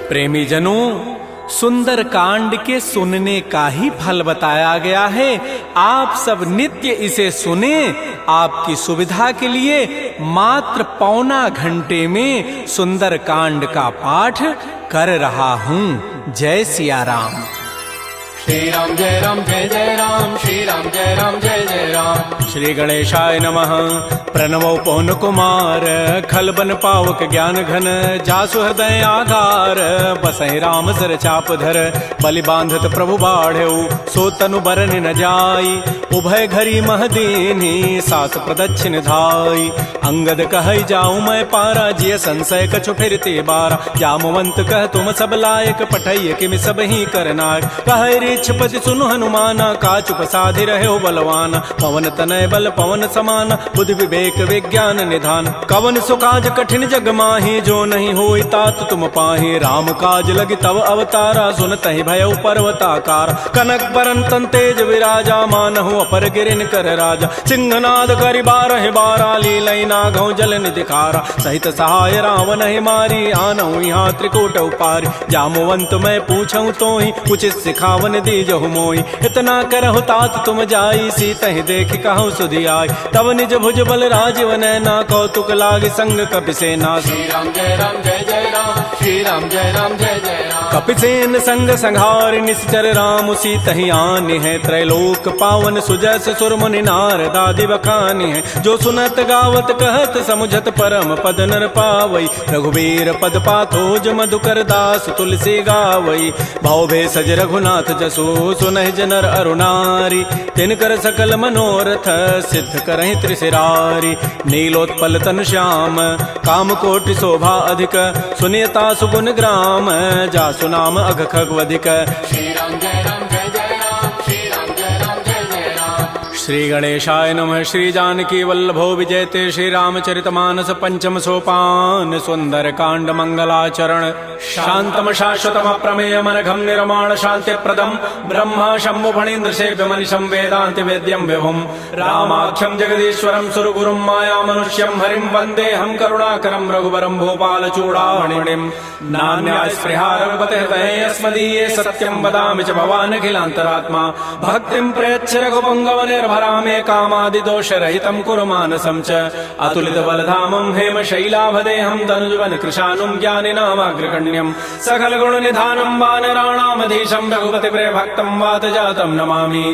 प्रेमी जनों, सुंदर कांड के सुनने का ही फल बताया गया है। आप सब नित्य इसे सुने। आपकी सुविधा के लिए मात्र पौना घंटे में सुंदर कांड का पाठ कर रहा हूँ। जय सिया राम। श्री राम जय राम जय जय राम, श्री राम जय राम जय जय राम। श्री गणेशाय नमः। प्रणवो पवन कुमार, खलबन पावक ज्ञान घन, जासु हृदय आधार, बसहि राम सर चाप धर, बलि बांधत प्रभु बाढ़ऊ, सो तनु बरन न जाई, उभय घरी महदीनी, सास प्रदक्षिण धाई। अंगद कहै जाऊं मैं पारा, जिय संशय कछु फिरते बारा, जामवंत कह तुम सब लायक, पठैय किमि सब ही करनायक। कहै रीछपति सुनु हनुमाना, काचुप साधि रहे बलवाना, पवन तनय बल पवन समाना, बुद्धि विवेक विज्ञान निधान। कवन सुकाज कठिन जग माही, जो नहीं होई तात तुम पाही, राम काज लगी तव अवतारा, सुनतहि भयउ पर्वताकार। कनक बरन तन तेज विराजा, मानहु अपर गिरिन कर राजा, सिंहनाद करि बारहि बारा, लीलई नागौ जल निधिकारा। सहित सहाय रावण ही मारी, आनहु यहाँ त्रिकूट उपारी, जामवंत मैं पूछऊं तोहि, उचित सिखावन दीजहु मोहि। इतना करहु तात तुम जाई, सीतहि देखि कहु सुधि आई, तब निज भुज बल राजीव नैना, कौतुक लागी संग कपिसेना। श्री राम जय राम जय जय राम, श्री राम जय राम जय जय राम। कपिसेन संग संहार, निश्चर राम सीतहि आनि है, त्रैलोक पावन सुजस सुर मुनि नारद आदि बखानि है। जो सुनत गावत कहत समुझत परम पद नर पावई, रघुबीर पद पाथोज मधुकर दास तुलसी गावई। भाव भे सज रघुनाथ जसो, सुनहि जनर अरुणारी, तिनकर सकल मनोरथ सिद्ध करहि त्रिशिरारी। नीलोत्पल तनु श्याम, काम कोटि शोभा अधिक, सुनियता सुगुण ग्राम, जासु नाम अघ खगवधिक। श्री राम जय राम जय जय राम, श्री राम जय राम जय जय राम। श्री गणेशाय नमः। श्री जानकी वल्लभो विजयते, श्री रामचरितमानस पंचम सोपान, सुंदर कांड मंगलाचरण। शांतम शाश्वतम प्रमेयम अनघम निर्माण शांति प्रदम, ब्रह्मा शंभु फणीन्द्र सेव्य मनिषं वेदांति वेद्यम विभुम, रामाख्यम जगदीश्वरम सुरगुरुम माया मनुष्यम हरिम वंदे हम करुणाकरम रघुवरम भूपाल चूड़ामणिम। नान्या स्पृहा रघुपते हृदये अस्मदीये, सत्यम वदामि च भवान् अखिलान्तरात्मा, भक्तिं प्रयच्छ रघुपुंगव निर्भरामे, कामादि दोष रहितं कुरु मानसं च। अतुलित बलधामं हेम शैलाभदेहं, तनुजवन कृशानुं ज्ञानिनामाग्रगण्यं, सकल गुण निधानं वानराणामधीशं, रघुपति प्रिय भक्तं वात जातं नमामि।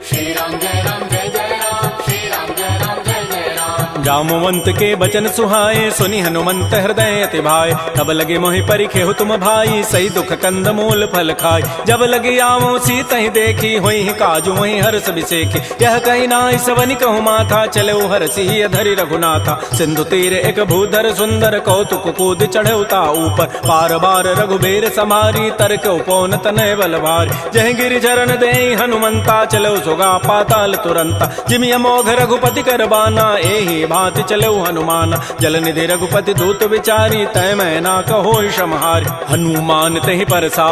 श्री राम जय राम जय जय राम, श्री राम जय राम जय जय राम। जामवंत के बचन सुहाए, सुनि हनुमंत हृदय अति भाए, तब लगे मोहि परिखेहु तुम भाई, सही दुख कंद मूल फल खाय। जब लगे आवो सीतहि देखी, होई काजु वही हर्ष बिसेखी, यह कही नाई सवनि कहु माथा, चले हरषि अधरि रघुनाथा। सिंधु तीर एक भूधर सुंदर, कौतुक कूद चढ़े ता ऊपर, पार बार रघुबीर समारी, तरक उपौन तनय बल भारी। जह गिरि चरण देहि हनुमंता, चलो सुगा पाताल तुरंता, जिमि अमोघ रघुपति कर बाना, एहि भांति चलो हनुमान। जल निधि रघुपति दूत विचारी, तय मैं ना कहो क्षमहारी। हनुमान तहि परसा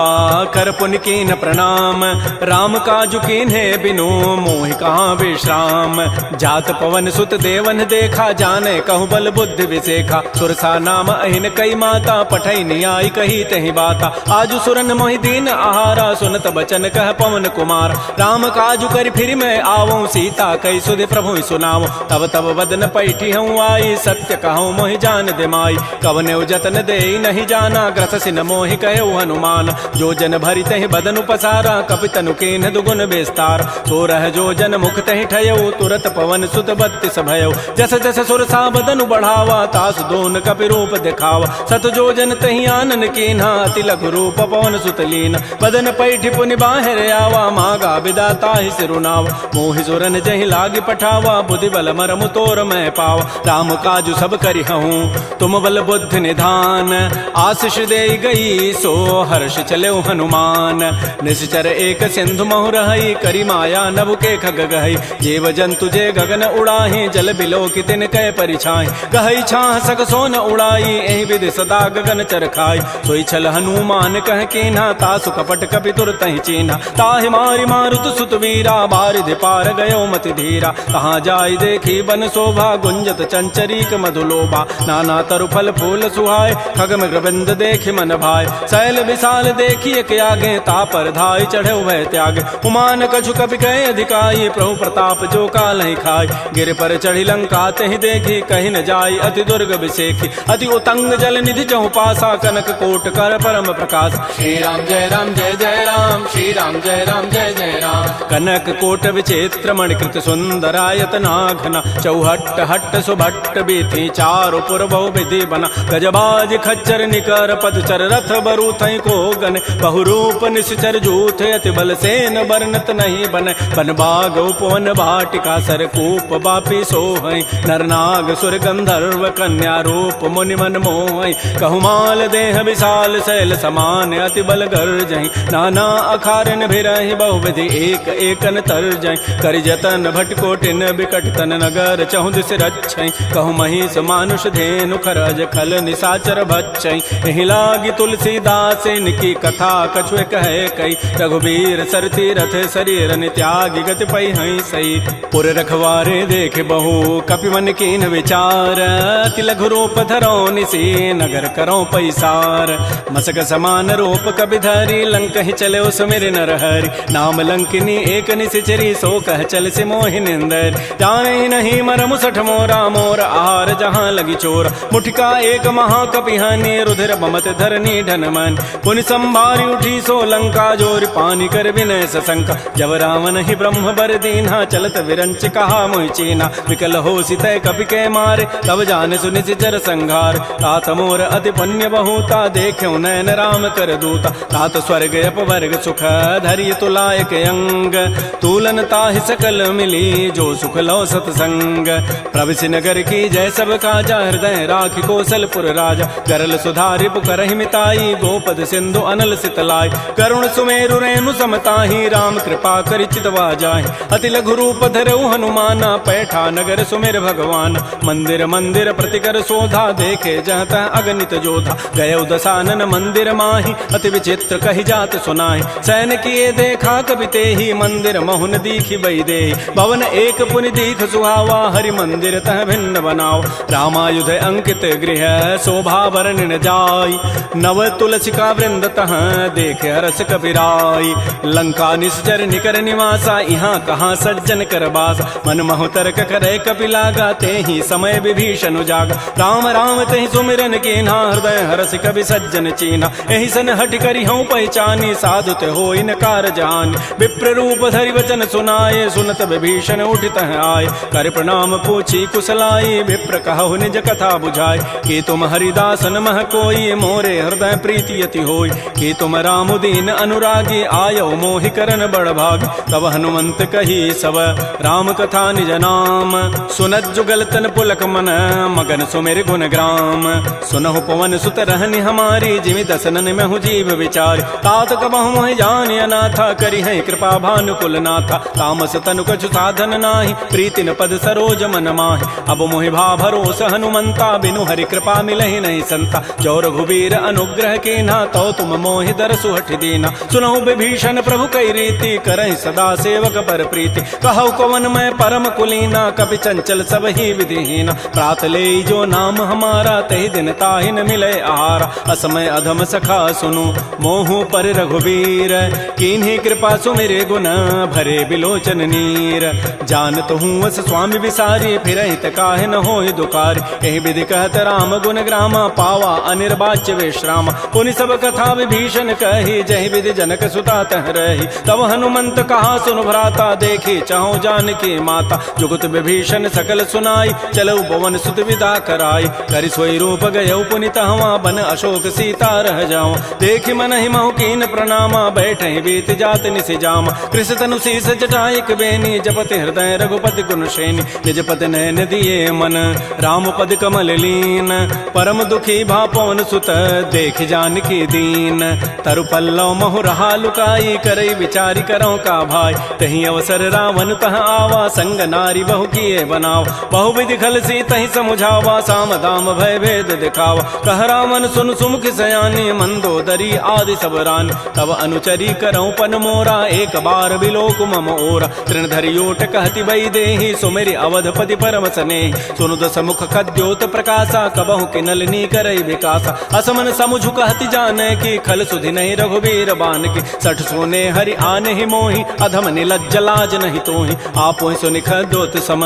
कर पुनि कीन प्रणाम, राम काजु कीन्हे बिनु मोहि कहाँ विश्राम। जात पवन सुत देवन देखा, जाने कहु बल बुद्धि विसेखा, सुरसा नाम अहिन कई माता, पठै नियाई कही तहि बाता। आजु सुरन मोहि दीन आहारा, सुनत बचन कह पवन कुमार। राम काजु करि फिर मैं आवऊं, सीता कई सुधि प्रभु सुनावो। तब तब बदन पैठी हूँ आई, सत्य कहूँ मोहि जान दे माई। कवने जतन दे नहीं जाना, ग्रससि न मोहि कहे हनुमान। जो जन भरि तहि बदनु पसारा, कपितनु कीन्ह दुगुन विस्तार। सो रह जो जन मुख तहि ठयऊ, तुरत पवन सुत बत्तिस भयऊ। जस जस सुरसा बदनु बढ़ावा, तास दोन कपि रूप दिखावा। सत जो जन तहि आनन कीन्हा, अति लघु रूप पवन सुत लीन। बदन पैठि पुनि बाहिर आवा, मागा बिदा ताहि सिरुनावा। मोहि सुरन जहि लागी पठावा, बुद्धि बल मरमु तोर मैं पावा। राम काजु सब करिहूँ, तुम बल बुद्धि निधान। आशीष दे गई सो हर्ष चले हनुमान। निश्चर एक सिंधु महु रही, करी माया नभ के खग गहई। जीव जंतु जे गगन उड़ाही, जल बिलो की तिन कै परिछाई। गहई छाह सक सोन उड़ाई, एहि विधि सदा गगन चरखाई। सोई छल हनुमान कह कीन्हा, तासु कपट कपि तुरतहि चीन्हा। ताहि मारि मारुत सुत वीरा, बारिधि पार गयो मति धीरा। कहाँ जाय देखी बन शोभा, गुंजत चंचरीक मधुलोभा नाना तरु फल फूल सुहाय खगम गोविंद देख मन भाय शैल विशाल देखिए के आगे तापर धाय चढ़े भय त्याग उमान कछु कपि कहे अधिकाई प्रभु प्रताप जो काल ही खाय गिर पर चढ़ी लंका तहि देखी कहीं न जाय अति दुर्ग विषेखी अति उतंग जल निधि चहु पासा कनक कोट कर परम प्रकाश श्री राम जय राम जय जय राम श्री राम जय राम जय जय राम कनक कोट विचित्र मणिकृत सुंदरायत नाघना चौहट्ट हट्ट सुभट्ट बीथी चारु पुर बहु विधि बना गजबाज खच्चर निकर पदचर रथ बरु थई को गन बहुरूप निश्चर जूथ अति बल सेन बरनत नहीं बन बन बाग उपवन भाटिका सरकूप बापी सोहै नरनाग सुर गंधर्व कन्या रूप मुनि मन मोहै कहुमाल देह विशाल शैल समान अति बल गर्जहि नाना अखारन भिरहि बहुविधि एक एकन तरजहि करि जतन भटकोटिन बिकट तन नगर चहु दिस रक्षै कहु महिष मानुष धेनु खरज खल निसाचर भक्षै एहि लागी तुलसीदास इनकी कथा कछुए कहे कई रघुबीर सरती रथ शरीर त्यागी गति पै हई सई पुर रखवारे देख बहु कपि मन कीन विचार अति लघु रूप धरो निसी नगर करो पैसार मसक समान रूप कपि धरी लंक ही चले सुमिर नर हरि नाम लंकिनी एक निसिचरी सो कह चल से मोहि निंदर जाने नहीं मरमु सठ मोरा मोर आहार जहाँ लगी चोर मुठिका एक महाकपिहानी रुधिर बमत धरनी ढन मन पुनि संभारी उठी सो लंका जोर पानी कर विनय सशंका जब रावण ही ब्रह्म बर दीन्हा चलत विरंच कहा मोहि चीना विकल हो सितय कपि के मारे तब जान सुनि सिचर संघार तात मोर अति पुण्य बहुता देख्यो नयन राम कर दूता तात स्वर्ग अपवर्ग सुख धैर्य तुलायक अंग तूलन ताहि सकल मिली जो सुख लो सतसंग प्रविशि नगर की जय सब काजा हृदय राखि कौशलपुर राजा गरल सुधारि पुकरहि मिताई गोपद सिंधु अनल सितलाई करुण सुमेरु रेणु समताहि राम कृपा करि चितवा जाहि अति लघु रूप धरऊ हनुमाना पैठा नगर सुमेर भगवान मंदिर मंदिर प्रतिकर शोधा देखे जहत अगणित जोधा गय दसानन मंदिर माहि अति विचित्र कहि जात सुनाहि सैन किए देखा कवि तेहि मंदिर महुन दीखि बई दे भवन एक पुनि दीख सुहावा हरि मंदिर तह भिन्न बनाओ रामायुध अंकित गृह शोभा वर्णन जाय नव तुलसिका वृंद तह देख हरस कपिराई लंका निश्चर निकर निवासा यहाँ कहाँ सज्जन कर बास मन महु तर्क करे कपि लागा ते ही समय विभीषण जागा राम राम तेहि सुमिरन कीन्हा हृदय हरस कवि सज्जन चीन्हा एहि सन हट करि हूँ पहचानी साधु ते होई न कार जान विप्र रूप धरि वचन सुनाए सुनत विभीषण उठित आए कर प्रणाम पूछी कुशलाई विप्र कहु निज कथा बुझाए कि तुम हरिदासन मह कोई मोरे हृदय प्रीति यति होई कि तुम राम दीन अनुरागी आयो मोहि करन बड़ भाग तब हनुमंत कही सब राम कथा निज नाम सुनत जुगल तन पुलक मन मगन सुमेर गुण ग्राम सुनहु पवन सुत रहनि हमारी जिमि दसनन में हूँ जीव विचार तात कबहु मोहि जान अनाथा करी है कृपा भानुकुल नाथा तामस तनु कछु साधन नाही प्रीति न पद सरोज मन माहि अब मोहि भा भरोस हनुमंता बिनु हरि कृपा मिलहि नहीं संता जो रघुबीर अनुग्रह कीन्हा तो तुम मोहि दरसु हठ दीना सुनहु विभीषण प्रभु कई रीति करहि सदा सेवक पर प्रीति कहु कवन मैं परम कुलीना कपि चंचल सब ही विधिहीना प्रात ले जो नाम हमारा तहि दिन ताहि न मिले आहारा असमय अधम सखा सुनु मोहु पर रघुबीर कीन्ही कृपा सुमिरे गुण भरे बिलोचन नीर जानत हूँ अस स्वामी विसारी फिर हित काहे न होय दुकार एहि विधि कहत राम गुण ग्रामा पावा अनिर्वाच्य विश्राम पुनि सब कथा विभीषण कही जहि विधि जनक सुता तह रही तब हनुमंत कहा सुन भ्राता देखी चाहु जानकी माता जुगत विभीषण सकल सुनाई चलऊ पवन सुत विदा कराई करि सोई रूप गयऊ पुनि तहवा बन अशोक सीता रह जाऊं देखि मन ही महु कीन प्रणामा बैठे बीत जात निसि जाम कृष तनु शीस जटाइक बेनी जपति हृदय रघुपति गुण श्रेणी निज पति नयन दिए मन राम पद कमल लीन परम दुखी भा पवन सुत देख जानकी दीन तरु पल्लव महु रहा लुकाई करई विचारी करो का भाई तही अवसर रावण तह आवा संग नारी बहु किए बनाव बहु विधि खल सी तही समुझावा साम दाम भय भेद दिखावा कह रावण सुन सुमुख सयानी मंदोदरी आदि सब रान तब अनुचरी करऊं पन मोरा एक बार बिलोक मम ओरा तृण धरियोट कहति बई देहि सुमेरि अवधपति पर करम सने सुनु दस मुख खद्योत प्रकाशा कबहु के नलिनी करई विकासा असमन समुझु कहति जाने की खल सुधि नहीं रघुबीर बान की सठ सोने हरि आने ही मोहि अधम निलज्ज लाज नहीं तोहि आपो सुनि खद्योत सम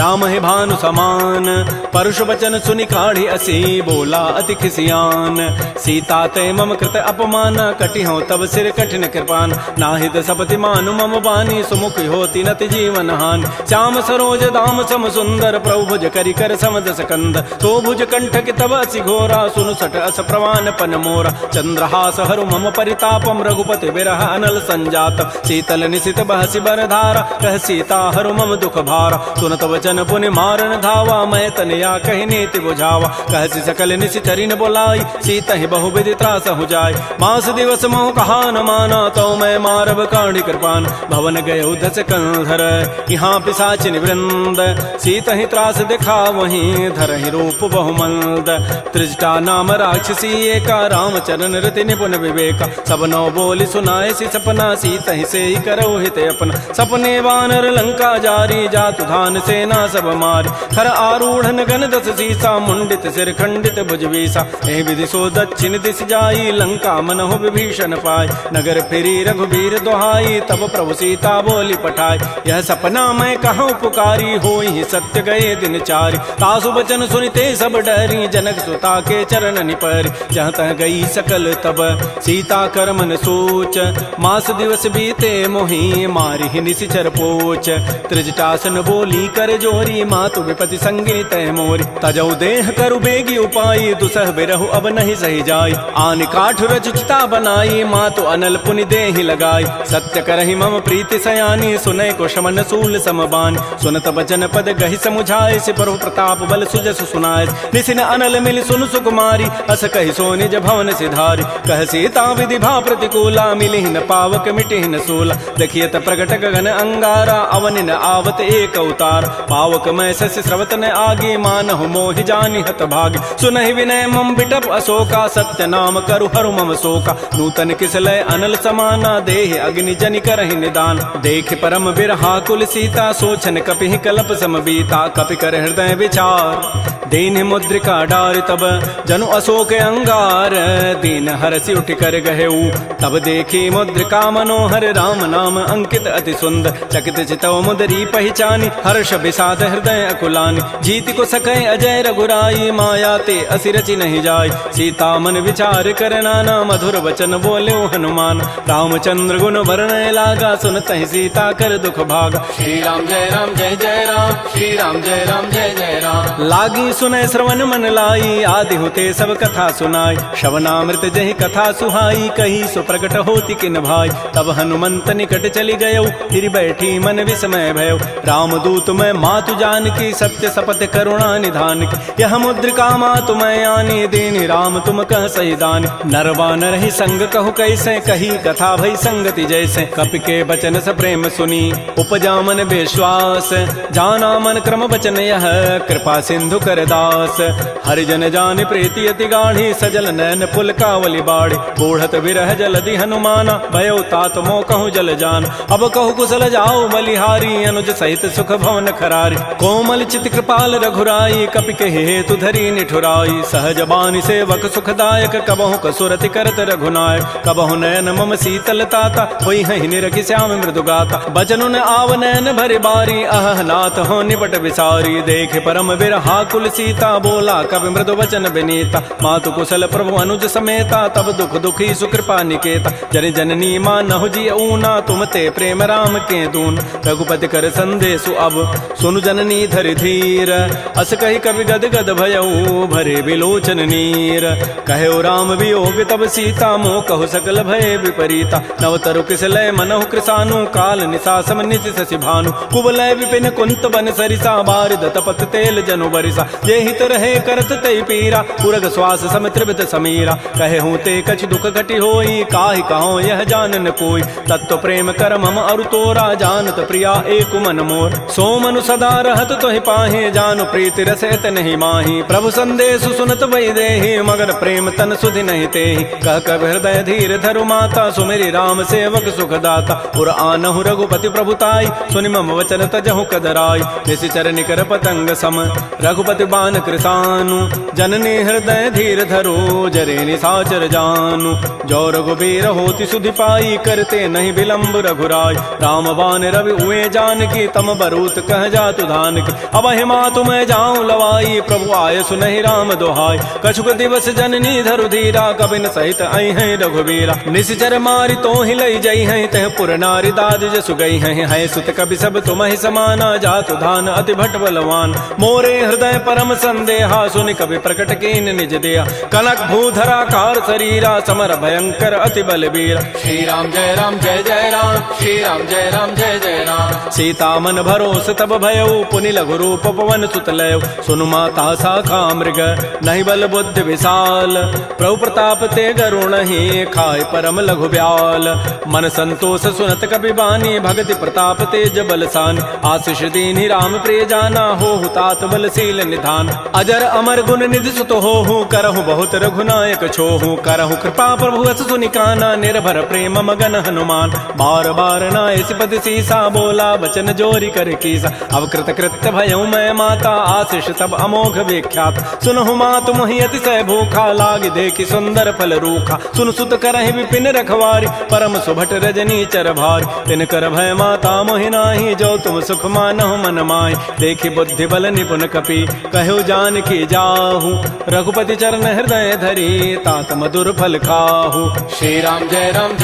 राम है भानु समान परुष वचन सुनि काढ़ी असी बोला अति खिसियान सीता ते मम कृत अपमान कटि हो तब सिर कठिन कृपान नाहित सपति मानु मम बानी सुमुख होती नति जीवन हानि श्याम सरोज दाम सम सुंदर प्रभु भुज करि कर समदस कंद तो भुज कंठ के तब असि घोरा सुनु सट अस प्रवान पन मोरा चंद्रहास हरु मम परितापम रघुपति विरह अनल संजात शीतल निशित बहसि बरधारा कह सीता हरु मम दुख भारा सुनत वचन पुनि मारन धावा मैं तनया कहि नीति बुझावा कहसि सकल निशि चरिन बोलाई सीता ही बहु विधि त्रास हो जाय मास दिवस मोह कहा न माना तो मैं मारब काढ़ी कृपान भवन गय दस कंधर यहाँ पिशाचिन वृंद सीता ही त्रास दिखा वहीं धर ही रूप बहुमंद त्रिजटा नाम राक्षसी एका रामचरण रति निपुण विवेका सब नौ बोली सुनाए सी सपना सीता ही से ही करो हित अपना सपने वानर लंका जारी जातु धान सेना सब मारी खर आरूढ़ गन दस सीसा मुंडित सिर खंडित भुजवीसा एहि विधि सो दक्षिण दिश जाई लंका मनहु विभीषण पाई नगर फिरी रघुबीर दोहाई तब प्रभु सीता बोली पठाई यह सपना मैं कहूँ पुकारी होई सत्य गए दिन चारि तासु बचन सुनिते सब डरी जनक सुता के चरण निपरि जहाँ तह गई सकल तब सीता कर मन सोच मास दिवस बीते मोहि मारि निशिचर पोच त्रिजटासन बोली कर जोरी मातु विपति संगी तय मोरी तजौ देह करु बेगी उपाई दुसह बिरहु अब नहीं सही जाई आन काठ रचिता बनाई मातु अनल पुनि देहि लगाई सत्य करहि मम प्रीति सयानी सुनय को शमन सूल समबान सुनत बचन पद गहि समुझाए से प्रभु प्रताप बल सुजस सुनाए निसिन अनल मिल सुन सुकुमारी अस कहि सो निज भवन सिधारी कह सीता विधि भा प्रतिकूला मिलिहि न पावक मिटिहि न सूला देखियत प्रगट गगन अंगारा अवन न आवत एक अवतार पावक मैं शशि स्रवत न आगे मानहु मोहि जानि हत भाग सुनहि विनय मम बिटप अशोका सत्य नाम करु हरु मम शोका नूतन किसलय अनल समाना देह अग्नि जनि करहि निदान देख परम बिरहा कुल सीता सोचन कपिहि कलप सम बीता कपि कर हृदय विचार दीन मुद्रिका डार तब जनु अशोक अंगार दीन हरसि उठ कर गहेऊ तब देखी मुद्रिका मनोहर राम नाम अंकित अति सुंदर चकित चितव मुदरी पहचानी हर्ष विषाद हृदय अकुलानी जीत को सकै अजय रघुराई माया ते असिरचि नहीं जाय सीता मन विचार कर नाना मधुर वचन बोले हनुमान रामचंद्र गुण वर्णय लागा सुनत ही सीता कर दुख भागा श्री राम जय राम जय जय राम श्री राम जय राम जय जय राम लागी सुनय श्रवण मन लाई आदि होते सब कथा सुनाई श्रवणामृत जहि कथा सुहाई कही सो प्रकट होती किन भाई तब हनुमंत निकट चली गयो फिर बैठी मन विस्मय भयो राम दूत मैं मातु जान की सत्य सपथ करुणा निधान की यह मुद्रिका मातु मैं आनी दीनी राम तुम कह सही दानी नरवा नर ही संग कहु कैसे कही कथा भई संगति जैसे कपि के बचन स प्रेम सुनी उपजा मन विश्वास जाना मन क्रम बचन यह कृपा सिंधु कर दास हरिजन जान प्रीति अति गाढ़ी सजल नैन पुल कावली बाड़ी बूढ़त विरह जलधि हनुमाना भयो तात मो कहूँ जल जान अब कहु कुशल जाओ बलिहारी अनुज सहित सुख भवन खरारी कोमल चित कृपाल रघुराई कपि के हेतु धरी निठुराई सहज बानी सेवक सुखदायक कबहु कसुरति करत रघुनायक कबहु नयन मम शीतल ताता होई हहि निरखि श्याम मृदु गाता बचनु न आव नयन भरि बारी अह नाथ हो निपट विसारी देखे परम बिरहा कुल सीता बोला कवि मृदु वचन विनीता मातु कुशल प्रभु अनुज समेता तब दुख दुखी सुकृपा निकेता जन जननी मानहु जी ऊना तुम ते प्रेम राम के दून रघुपति कर संदेशु अब सुनु जननी धरि धीर अस कहि कवि गद गद भयऊ भरे विलोचन नीर कहो राम वियोग तब सीता मोह कहु सकल भय विपरीता नवतरु किसलय मनहु कृसानु काल निशासम निशि शशि भानु कुवलय विपिन कुंत बन सरिसा बारिद तपत तेल जनु बरिसा जे हित रहे करत ते पीरा पुरग श्वास सम त्रिवित समीरा कहे हूँ ते कछ दुख घटी होई काहि कहो यह जानन कोई तत्व प्रेम कर मम अरु तोरा जानत प्रिया एक मन मोर सो मनु सदा रहत तोहि पाहे जानु प्रीति रसत नहीं माही प्रभु संदेश सुनत वै देहि मगर प्रेम तन सुधि नहीं तेहि कह कब हृदय धीर धरु माता सुमेरी राम सेवक सुख दाता पुर आनहु रघुपति प्रभुताई सुनि मम वचन तजहु कदराई जैसी चरण कर पतंग सम रघुपति बान कृसानु जननी हृदय धीर धरो जरे निसाचर जानु जो रघुबीर होति सुधि पाई करते नहीं विलंब रघुराय राम बान रवि हुए जानकी तम बरूत कह जातु धान की अब हिमा तुम्हें जाऊं लवाई प्रभु आय सुनहि राम दोहाई कछुक दिवस जननी धरु धीरा कबिन सहित आई हैं रघुबीरा निश्चर मारी तो ही लई जई हैं तह पुर नारी दाद जसु गई हैं सुत कवि सब तुम्हि समाना जातु धान अति भट बलवान मोरे हृदय परम संदेहा सुनि कवि प्रकट कीन निज दिया कनक भूधरा कार शरीरा समर भयंकर अति बलबीरा श्री राम जय राम श्री राम जय जय राम सीता मन भरोस तब भयउ पुनि लघु रूप पवन सुत लय सुनु माता साखा मृग नहीं बल बुद्धि विशाल प्रभु प्रताप ते गरुण ही खाय परम लघु ब्याल मन संतोष सुनत कपि बानी भगति प्रताप तेज बलसान आशीष दीनि राम प्रिय जाना हो तात बलशील निधान अजर अमर गुण निधि सुत हो करहु बहुत रघुनायक छोहु करहु कृपा प्रभु अस सुनिकाना निर्भर प्रेम मगन हनुमान बार बार नाय सिपति सीसा बोला बचन जोरी कर कीसा अब कृत कृत्य भयउ मैं माता आशीष तब अमोघ विख्यात सुनहु मात मोहि अतिशय भूखा लाग देखि सुंदर फल रूखा सुन सुत करहि विपिन रखवारी परम सुभट रजनी चर भारी तिन कर भय माता मोहि नाही जो तुम सुख मानहु मन माहि देखि बुद्धि बल निपुन कपि कहु जान की जाहु रघुपति चरण हृदय धरी तात मधुर फल खाहु श्री राम जय राम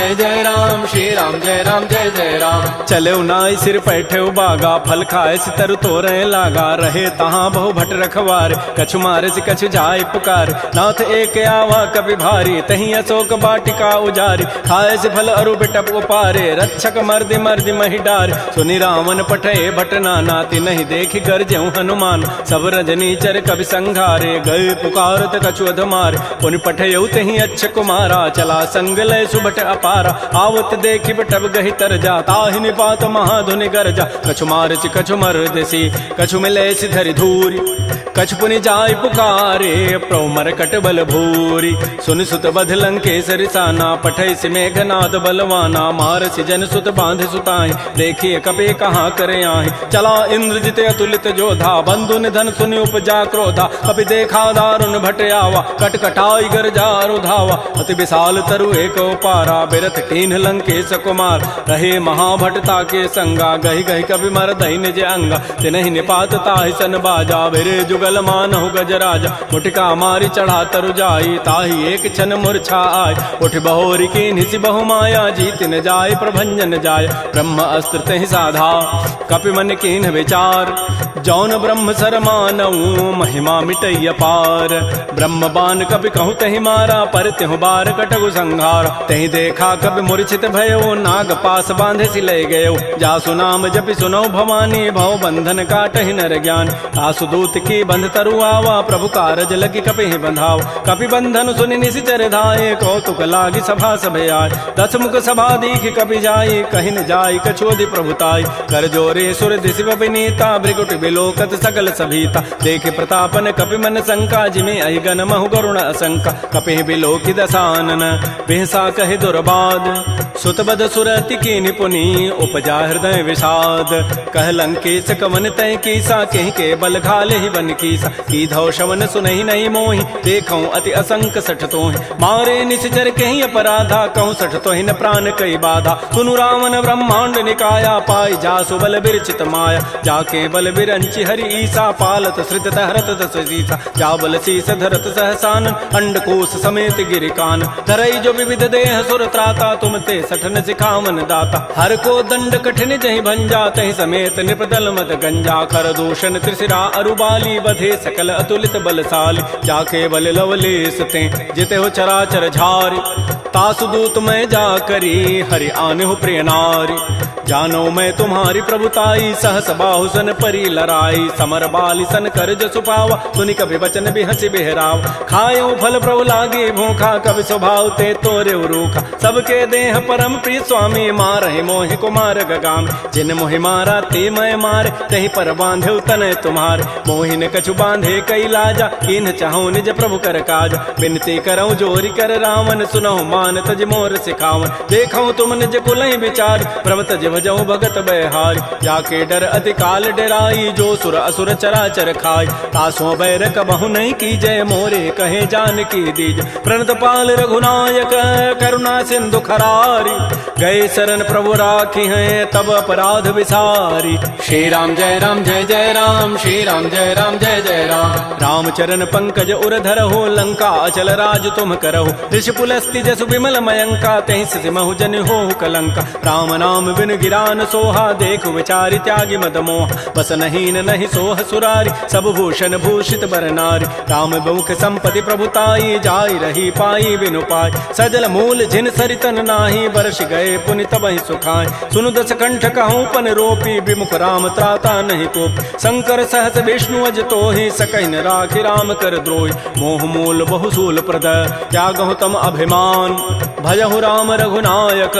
श्री राम जय राम चले नाई सिर पैठे बागा फल खाए सितर तोरे लागा रहे तहाँ बहु भट रखवार कछु मारे से कछु जाय पुकार नाथ एक आवा कभी भारी तही अशोक बाटिका उजारी खाए से फल अरु बिटप उपारे रक्षक मर्दि मर्दि मही डार सुनि रावण पठे भट नाती नहीं देखी गरजेऊ हनुमान सब रजनी चर कवि संघारे गए पुकारत कछु अधमार पुनि पठेऊ तही अच्छ कुमारा चला संग लय सुबट अपारा आवत देखी बटब गही तर जा ताहि निपात महाधुनि गरजा कछु मारचि कछु मर्दसी कछु मिले धरि धूरी कछु पुनि जाय पुकारे प्रभु मरकट बल भूरी सुनि सुत बध लंकेश रिसाना पठै सि मेघनाद बलवाना मारसि जन सुत बांध सुताई देखिए कपे कहाँ करे आहि चला इंद्रजित अतुलित जोधा बंधु निधन सुनि उपजा क्रोधा कपि देखा दारुण भट आवा कटकटाई गरजा रुधावा अति विशाल तरु एक पारा बिरथ कीन्ह लंकेश कुमार रहे महाभटता के संगा गही गही कभी मर दही निज अंगा तिनहि निपात ताहि सन बाजा बिरे जुगल मानहु गजराजा मुटिका मारी चढ़ा तरु जाई ताहि एक क्षण मूर्छा आय उठ बहोरी की निसि बहु माया जीत न जाय प्रभंजन जाय ब्रह्म अस्त्र तहि साधा कपि मन कीन्ह विचार जौन ब्रह्म सर मानऊ महिमा मिटैय पार ब्रह्म बान कपि कहूँ तहि मारा पर त्यहु बार कटगु संहार तहि देखा कपि मूर्छित भयो नाग पास बांधे सि लय गयो जासु नाम जपि सुनो भवानी भव बंधन काटहि नर ज्ञान आसु दूत की बंध तरु आवा प्रभु कारज लगी कपि बंधाव कपि बंधन सुनि निशिचर धाये कौतुक लागी सभा सभे आय दस मुख सभा दीख कपि जाई कहि न जाई कछोदि प्रभुताई कर जोरे सुर दिशि विनीता भृगुट बिलोकत सकल सभीता देखे प्रतापन कपि मन शंका जिमे अहि गण महु गरुण असंका कपि बिलोकि दसानन बिहसा कहि दुर्बाद सुतबद सुरति की निपुनी उपजा हृदय विषाद कह लंकेश कवन तय कीसा कहीं के बल घाले ही बन कीसा की धौ शवन सुनहि नहीं मोहि देखऊं अति असंक सठ तोहि मारे निश्चर कहीं अपराधा कहूँ सठ तोहि न प्राण कई बाधा सुनु रावण ब्रह्मांड निकाया पाई जासु बल बिरचित माया जाके बल बिरंचि हरि ईसा पालत श्रित हरत दस सीसा जा बल शीस धरत सहसान अंडकोश समेत गिरिकान धरई जो विविध देह सुर त्राता तुम ते सठन सिखावन दाता हर को दंड कठिन जहि भंजा तहि समेत निपदल मत गंजा कर दूषण त्रिशिरा अरुबाली बधे सकल अतुलित बलशाली जाके बल लवलेस ते जिते हो चराचर झारी तासु दूत मैं जा करी हरि आने हो प्रिय नारी जानो मैं तुम्हारी प्रभुताई, सहस बाहु सन परी लराई, समर बाली सन कर जसु पावा, सुनि कभी वचन भी हंसी बिहराव। खायो फल प्रभु लागे भूखा, कभी स्वभाव ते तोरे रूखा, सबके देह परम प्रिय स्वामी, मारहि मोहि कुमार गगाम। जिन मोहि मारा ते मैं मारे, तही पर बांधे तनय तुम्हारे, मोहि न कछु बांधे कई लाजा, कीन्ह चाहूं निज प्रभु कर काज। बिनती करऊं जोरी कर रावण, सुनहु मान तज मोर सिखावन। देखऊं तुम निज कुलहि विचार, प्रभ तज भजऊं भगत बयहारी। जाके डर अति काल डराई, जो सुर असुर चराचर खाई, तासों बैर कबहु नहीं कीजय, मोरे कहे जानकी दीज। प्रणत पाल रघुनायक, करुणा सिंधु खरारी, गए शरण प्रभु राखी हैं, तब अपराध विसारी। श्री राम जय राम जय जय राम, श्री राम जय राम जय जय राम। रामचरण पंकज उर धरहु, लंका अचल राज तुम करहु। ऋषि पुलस्ति जसु विमल मयंका, तहि सिमहु जन होहु कलंका। राम नाम बिन गिरान सोहा, देखु विचारि त्यागी मद मोह। बस नहीं नहीं सोह सुरारी, सब भूषण भूषित बर नारी। राम बहुख संपति प्रभुताई, जाई रही पाई बिनु पाई। सजल मूल जिन सरितन नाही, बरस गए पुनि तबहि सुखाय। सुनु दस कंठ कहूँ पन रोपी, विमुख राम त्राता नहीं कोप। शंकर सहस विष्णु अज तोहि, सकहि न राखि राम कर द्रोहि। मोह मूल बहुसूल प्रद, त्यागहु तम अभिमान। भजहु राम रघुनायक,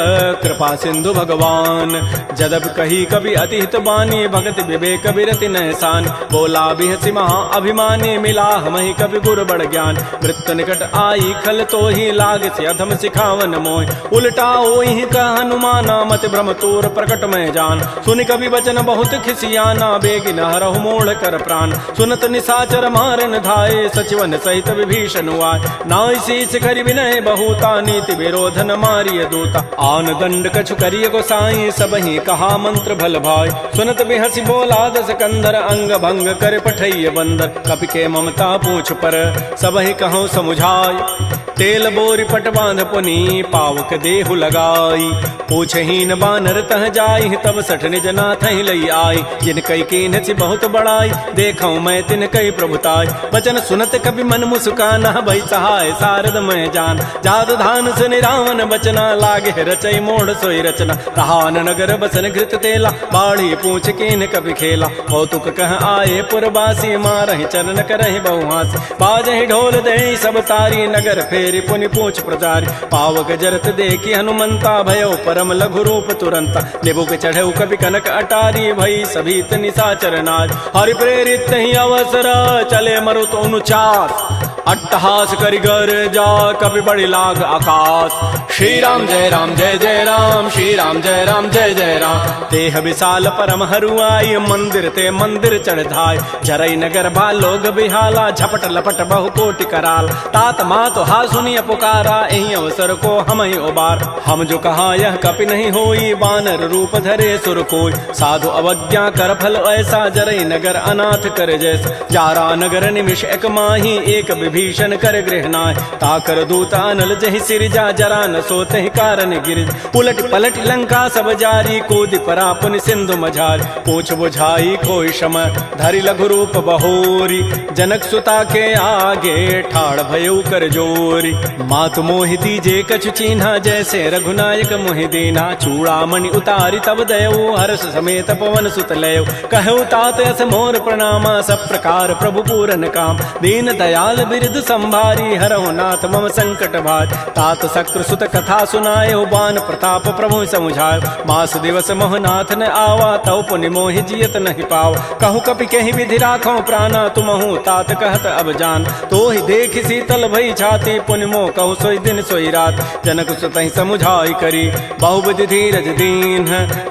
कृपा सिंधु भगवान। जदप कही कवि अति हित बानी, भगत विवेक बिरति नहसान। बोला बिहसि महा अभिमानी, मिला हमहि कवि गुर बड़ ज्ञान। मृत्यु निकट आई खल तोहि, लाग से अधम सिखावन मोहि। उल्टा ओहि कह हनुमाना, मत भ्रम तोर प्रकट में जान। सुनि कवि वचन बहुत खिसियाना, बेगिन हरहु मोड़ कर प्राण। सुनत निशाचर मारन धाये, सचिवन सहित विभीषण आए। नाई शीस करि विनय बहुता, नीति विरोधन मारिय दूता। आन दंड कछु करिय गोसाई, सबहि कहा मंत्र भल भाई। सुनत बिहसि बोला दस कंधर, अंग भंग कर पठैय बंदर। कपि के ममता पूछ पर, सबहि कहूँ समुझाई। तेल बोरी पट बांध पुनी, पावक देहु लगाई। पूछहीन बानर तह जाई, तब सठ निज नाथ ही लई आई। जिन कई कीन्ह सी बहुत बड़ाई, देखऊं मैं तिन कई प्रभुताई। वचन सुनत कभी मन मुस्काना, भई सहाय सारद मैं जान। जात धान सुनि रावण बचना, लागे रचई मोड़ सोई रचना। कहान नगर बसन घृत तेला, बाढ़ी पूछ कीन्ह कभी खेला। कौतुक कह आए पुरबासी, मारहि चरण करहि बहुहासी। बाजहि ढोल देहि सब तारी, नगर फेरि पुनि पूछ प्रजारी। पावक जरत देखी हनुमंता, भयो परम लघु रूप तुरंता। निबुक चढ़ऊ कवि कनक अटारी, भई सभीत निशाचर नाज। हरि प्रेरित ही अवसर, चले मरुत अनुचास। अट्टहास करि गर जा, कवि बड़ी लाग आकाश। श्री राम जय राम जय जय राम, श्री राम जय राम जय जय राम। तेह विशाल परम हरुआई, मंदिर ते मंदिर चढ़ धाय। जरई नगर बा लोग बिहाला, झपट लपट बहु कोटि कराल। तात मात हा सुनिय पुकारा, एहि अवसर को हम ही उबार। हम जो कहा यह कपि नहीं होई, बानर रूप धरे सुर कोई। साधु अवज्ञा कर फल ऐसा, जरई नगर अनाथ कर जैसा। जारा नगर निमिष एक माही, एक विभीषण कर गृह नाय। ताकर दूता अनल जहि सिरजा, जरा न सोते ही कारण गिर। उलट पलट लंका सब जारी, कूदि परा पुनि सिंधु मझारी। पूछ बुझाई खोई शम, धरि लघु रूप बहोरी। जनक सुता के आगे, ठाड़ भयउ कर जोरी। मातु मोहि दीजे कछु चीन्हा, जैसे रघुनायक मोहि दीना। चूड़ामणि उतारी तब दयऊ, हर्ष समेत पवन सुत लयऊ। कहऊ तात यस मोर प्रणामा, सब प्रकार प्रभु पूरन काम। दीन दयाल बिरद संभारी, हरहु नाथ मम संकट भार। तात शक्र सुत कथा सुनायो, बान प्रताप प्रभु समुझायो। मास दिवस मोहनाथ न आवा, तव पुनि मोहि जियत नहीं पाव। कहूँ कपि कहीं विधि राखो प्राणा, तुमहु तात कहत अब जान। तो ही देख शीतल भई छाती, पुनि मोह कहूँ सोई दिन सोई रात। जनक सुतहि समुझाई करी, बहुबुधि धीरज दीन।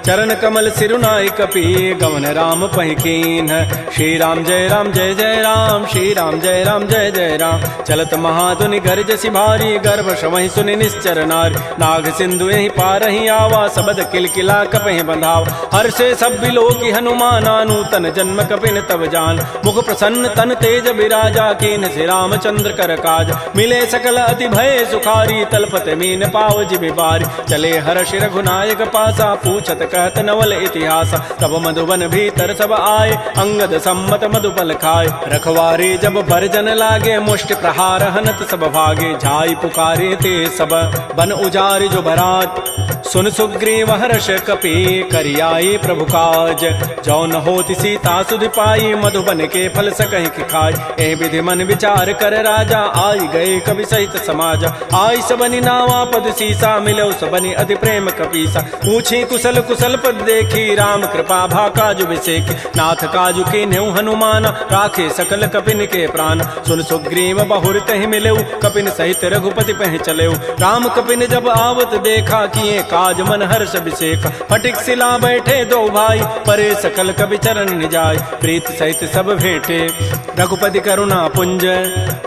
चरण कमल सिरुनाई कपि, गवन राम पहि कीन। श्री राम जय राम जय जय राम, श्री राम जय राम जय जय राम। चलत महाधुनि गर्ज सिभारी, गर्भ श्रवहि सुनि निश्चर नारी। नाग सिंधु यहीं पारहि आवा, सबद किलकिला कपहि बंधाव। हर्षे सब बिलोकी हनुमाना, नूतन जन्म कपिन तब जान। मुख प्रसन्न तन तेज बिराजा, कीन्ह से रामचंद्र कर काज। मिले सकल अति भय सुखारी, तलपत मीन पाव जिमि बारी। चले हर्ष रघुनायक पासा, पूछत कहत नवल इतिहास। तब मधुबन भीतर सब आए, अंगद सम्मत मधुपल खाए। रखवारे जब बरजन लागे, मुष्टि प्रहार हनत सब भागे, जाई पुकारे ते सब बन उजारि जो भराट। सुन सुग्रीव हर्ष कपि करियाई प्रभु काज, जौन होति सीता सुध पाई मधुबन के फल सकहि कि खाय। ए विधि मन विचार कर राजा, आई गए कवि सहित समाज। आई सबनि नावा पद सीसा, मिलो सबनि अति प्रेम कपीसा। पूछी कुशल कुशल पद देखी, राम कृपा भा काजु विसेखी। नाथ काजु के नेउ हनुमान, राखे सकल कपिन के प्राण। सुन सुग्रीव बहुर तहि मिलेउ, कपिन सहित रघुपति पह चलेउ। राम कपिन जब आवत देखा, किए काज मन हर्ष अभिषेक। फटिक सिला बैठे दो भाई, परे सकल कवि चरण निजाय। प्रीत सहित सब भेंटे, रघुपति करुणा पुंज।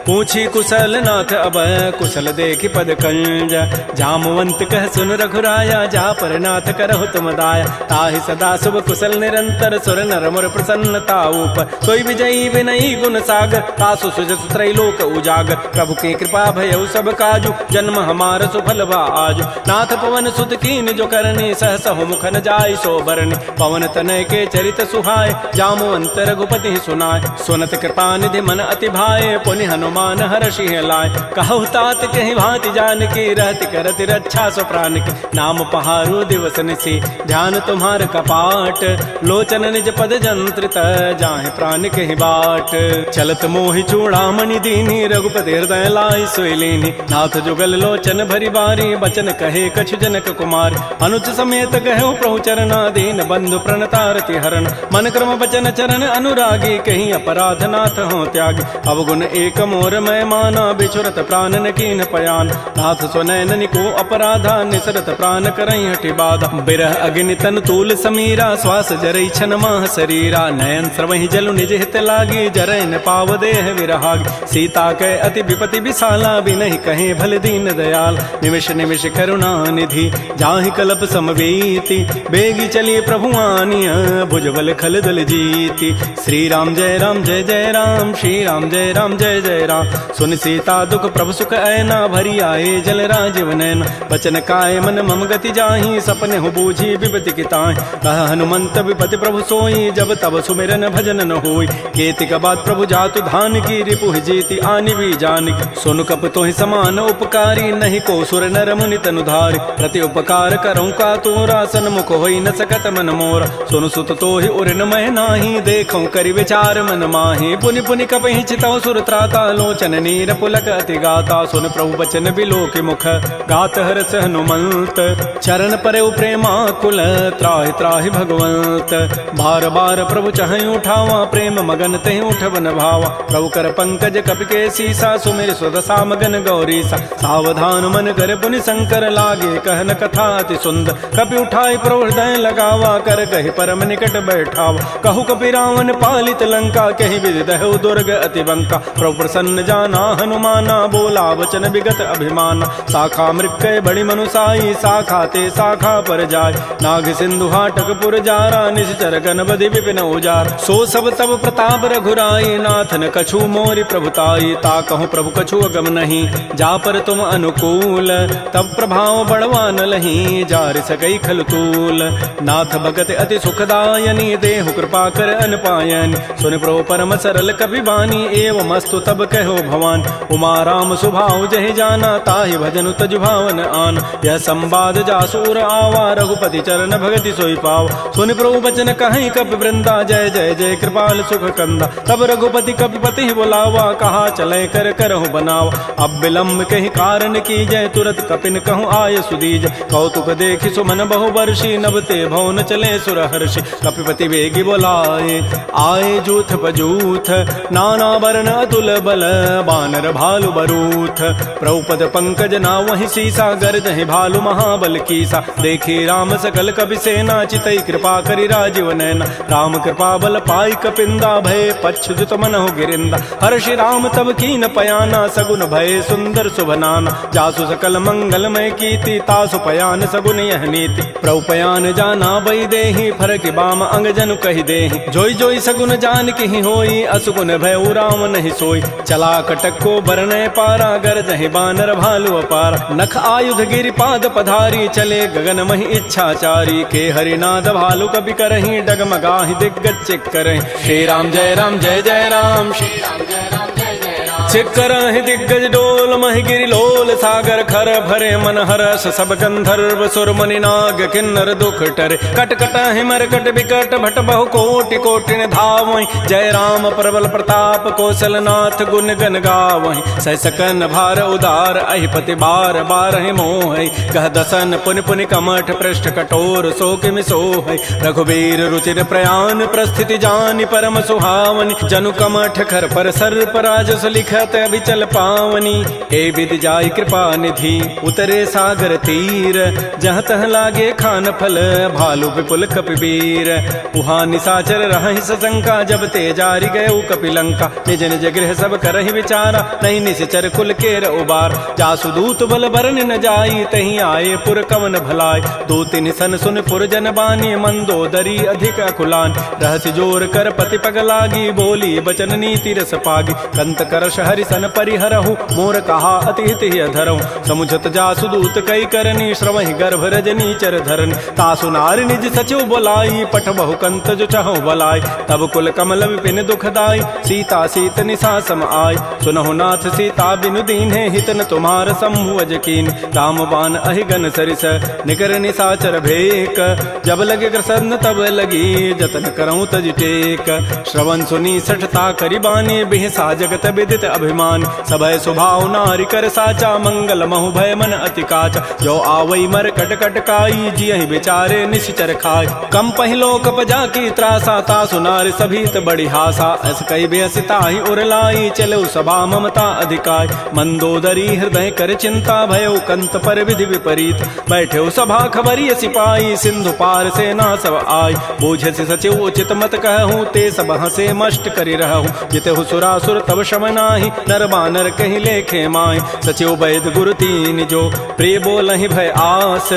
पूछी कुशल नाथ अब, कुशल देखी पद कंज। जामवंत कह सुन रघुराया, जा पर नाथ करहु तुम दाया। ताहि सदा शुभ कुशल निरंतर, सुर नर मुर प्रसन्नता ऊपर। सोई विजयी विनयी गुण सागर, तासु सुजस त्रैलोक उजागर। प्रभु की कृपा भयउ सब काजु, जन्म हमार सुफल भा आजु। नाथ पवन सुत कीन जो करनी, सहसहु मुख न जाय सो बरनी। पवन तनय के चरित सुहाय, जामवंत रघुपति सुनाय। सुनत कृपा निधि मन अति भाए, पुनि हनुमान हर्षि लाय। कहु तात कहि भांति जानकी, रहति करति रक्षा सो प्राण की। नाम पहारो दिवस निसी, ध्यान तुम्हार कपाट। लोचन निज पद जंत्रित, जाहि प्राण कहि बाट। चलत मोहि चूड़ामणि दीनी, रघुपति हृदय लाय सोई लीनी। नाथ जुगल लोचन भरी बारी, बचन कहे कछु जनक कुमार। अनुज समेत कहु प्रभु चरना, दीन बंधु प्रणतारति हरण। मन क्रम बचन चरण अनुरागी, कहीं अपराध नाथ हो त्यागी। अवगुण एक मोर मैं माना, बिछुरत प्राण न कीन पयान। नाथ सुनैन को अपराधा, निसरत प्राण करई हटि बाधा। बिरह अग्नि तन तूल समीरा, श्वास जरई छन माह शरीरा। नयन स्रवहि जलु निज हित लागी, जरै न पाव देह विरहागी। सीता कै अति विपति विशाला, बिनहि कहे भल दीन दयाल। निमिष निमिष करुणा निधि, जाहि कल्प समवेति। बेगी चलिए प्रभु आनिया, भुजबल खल दल जीति। श्री राम जय राम जय जय राम, श्री राम जय राम जय जय राम। सुन सीता दुख प्रभु सुख ऐना, भरी आए जल राजीव नैना। बचन काय मन मम गति जाहि, सपने हो बूझी विपति की ताहि। कह हनुमंत विपति प्रभु सोई, जब तब सुमिरन भजन न होई। केतिक बाद प्रभु जातु धान की, रिपुह जीति आनि भी जानकी। सुन कप तोहि समान उपकारी, नहीं को सुर नर मुनि तनु धारि। प्रति उपकार करऊँ का तोरा, सन्मुख होई न सकत मन मोरा। सुन सुत तोहि उरिन मैं नाही, देखऊँ करि विचार मन माहि। पुनि पुनि कपहि चितौ सुर त्राता, लोचन नीर पुलक अति गाता। सुन प्रभु बचन बिलोकि मुख, गात हरस हनुमंत। चरण परउ प्रेमाकुल, त्राहि त्राहि भगवंत। बार बार प्रभु चहई उठावा, प्रेम मगन तहि उठवन भावा। प्रभु कर पंकज कपि के सीसा, सुमिर सुदशा मगन गौरीसा। सावधान मन कर पुनि शंकर, लागे कहन कथा अति सुंदर। कपि उठाई प्रभु हृदय लगावा, कर कहि परम निकट बैठावा। कहु कपि रावण पालित लंका, कहि विधि दहु दुर्ग अति बंका। प्रभु प्रसन्न जाना हनुमाना, बोला वचन विगत अभिमाना। शाखा मृक्कय बड़ी मनुसाई, शाखा ते शाखा पर जाय। नाग सिंधु हाटक पुर जारा, निश्चर गण बधि विपिन उजार। सो सब तब प्रताप रघुराई, नाथ न कछु मोरि प्रभुताई। ता कहूँ प्रभु कछु अगम नहीं, जा पर तुम अनुकूल। तब प्रभाव बड़वा न लही, जार सकई खल तूल। नाथ भगत अति सुखदायनी, देहु कृपा कर अनपायन। सुन प्रभु परम सरल कपि बानी, एवं मस्तु तब कहो भवान। उमा राम सुभाव जहि जाना, ताहि भजन तजु भावन आन। यह संवाद जासूर आवा, रघुपति चरण भगति सोई पाव। सुन प्रभु बचन कहीं कपि वृंदा, जय जय जय कृपाल सुख कंदा। तब रघुपति कपिपति बुलावा, कहा चले कर करहु बनावा। अब विलम्ब कहि कारण की जय, तुरत कपिन कहूँ आय सुदीज। कौतुक देखि सुमन बहु वर्षी, नभते भवन चले सुर हर्षि। कपिपति वेगी बोलाए, आए जूथ बजूथ। नाना वर्ण अतुल बल, बानर भालु बरूथ। प्रभुपद पंकज ना वही सीसा, गर्जहि भालु महाबल कीसा। देखी राम सकल कपि सेना, चितई कृपा करि राजीव नैना। राम कृपा बल पाई कपिंदा, भय पच्छुत मनहु गिरिंदा। हर्षि राम तब कीन पयाना, सगुन भय सुंदर सुभनाना। जासु सकल मंगलमय कीर्ति, तासु पयान सगुन यह नीति। प्रभु पयान जाना बई देहि, फरकि बाम अंग जनु कहि देहि। जोई जोई सगुन जान की होई, असुगुन भय राम नहीं सोई। चला कटक को बरनय पारा, गरजहि बानर भालु अपारा। नख आयुध गिरि पाद पधारी, चले गगन महि इच्छाचारी। के हरिनाद भालु कपि करहि, डगमगाहि दिग्गज चित करहि। श्री राम जय जय राम, श्री राम जय जय राम। छिकरहि दिग्गज डोल महि गिरि लोल सागर खर भरे मन हरस सब गंधर्व सुर मुनि नाग किन्नर दुख टरे कट कटहि मरकट विकट भट बहु कोटि कोटिन धावहि जय राम प्रबल प्रताप कौशल नाथ गुण गन गावहि सह सकन भार उदार अहिपति बार बारहि मोहि कह दसन पुनि पुनि कमठ पृष्ठ कठोर सो किमि सोहि रघुबीर रुचिर प्रयान प्रस्थिति जानि परम सुहावनि जनु कमठ खर पर सर्प राजस लिखत अभिचल पावनी ए विधि जाय कृपा निधि उतरे सागर तीर जहाँ तह लागे खान फल भालु विपुल कपिवीर उहाँ निसाचर रहहि सशंका जब ते जारि गए कपिलंका निज निज गृह सब करहि विचारा नहीं निश्चर कुल केर उबार जासु दूत बल बरन न जाई तहीं आए पुर कवन भलाई दो तिन सन सुन पुर जन बानी मंदोदरी अधिक अकुलान रहस्य जोर कर पति पग लागी बोली बचन नीति रस पागी कंत करश हरि सन परिहरहु मोर कहा अति हित ही अधरहु समुझत जासु दूत कई करनी श्रवहि गर्भ रजनी चर धरन तासु नारि निज सचिव बोलाई पठ बहु कंत जो चहु बलाई तब कुल कमल विपिन दुखदाई सीता सीत निसा सम आय सुनहु नाथ सीता बिनु दीन्हे हितन तुम्हार सम्भुज कीन राम बान अहिगन सरिस निकर निसाचर भेक जब लगे कृष्ण तब लगी जतन करऊं तज टेक श्रवण सुनी सठता करिबानी बिहसा जगत विदित अभिमान सभय स्वभाव नारि कर साचा मंगल महु भय मन अति काचा जो आवई मर कट कट काई जियहि बेचारे निश्चर खाय कम पहिलो कप जाकी त्रासा तासु नारि सभीत बड़ी हासा अस कई बेसिता ही उरलाई चलो सभा ममता अधिकाय मंदोदरी हृदय कर चिंता भयो कंत पर विधि विपरीत बैठे सभा खबरी सिपाही सिंधु पार सेना सब आय बूझे से सचिव उचित मत कहूँ ते सब हसे मष्ट करि रहूँ जितहु सुरासुर तब शम नाही नर बानर कहीं लेखे माय सचिव वैद गुरु तीन जो प्रिय बोलहि भय आस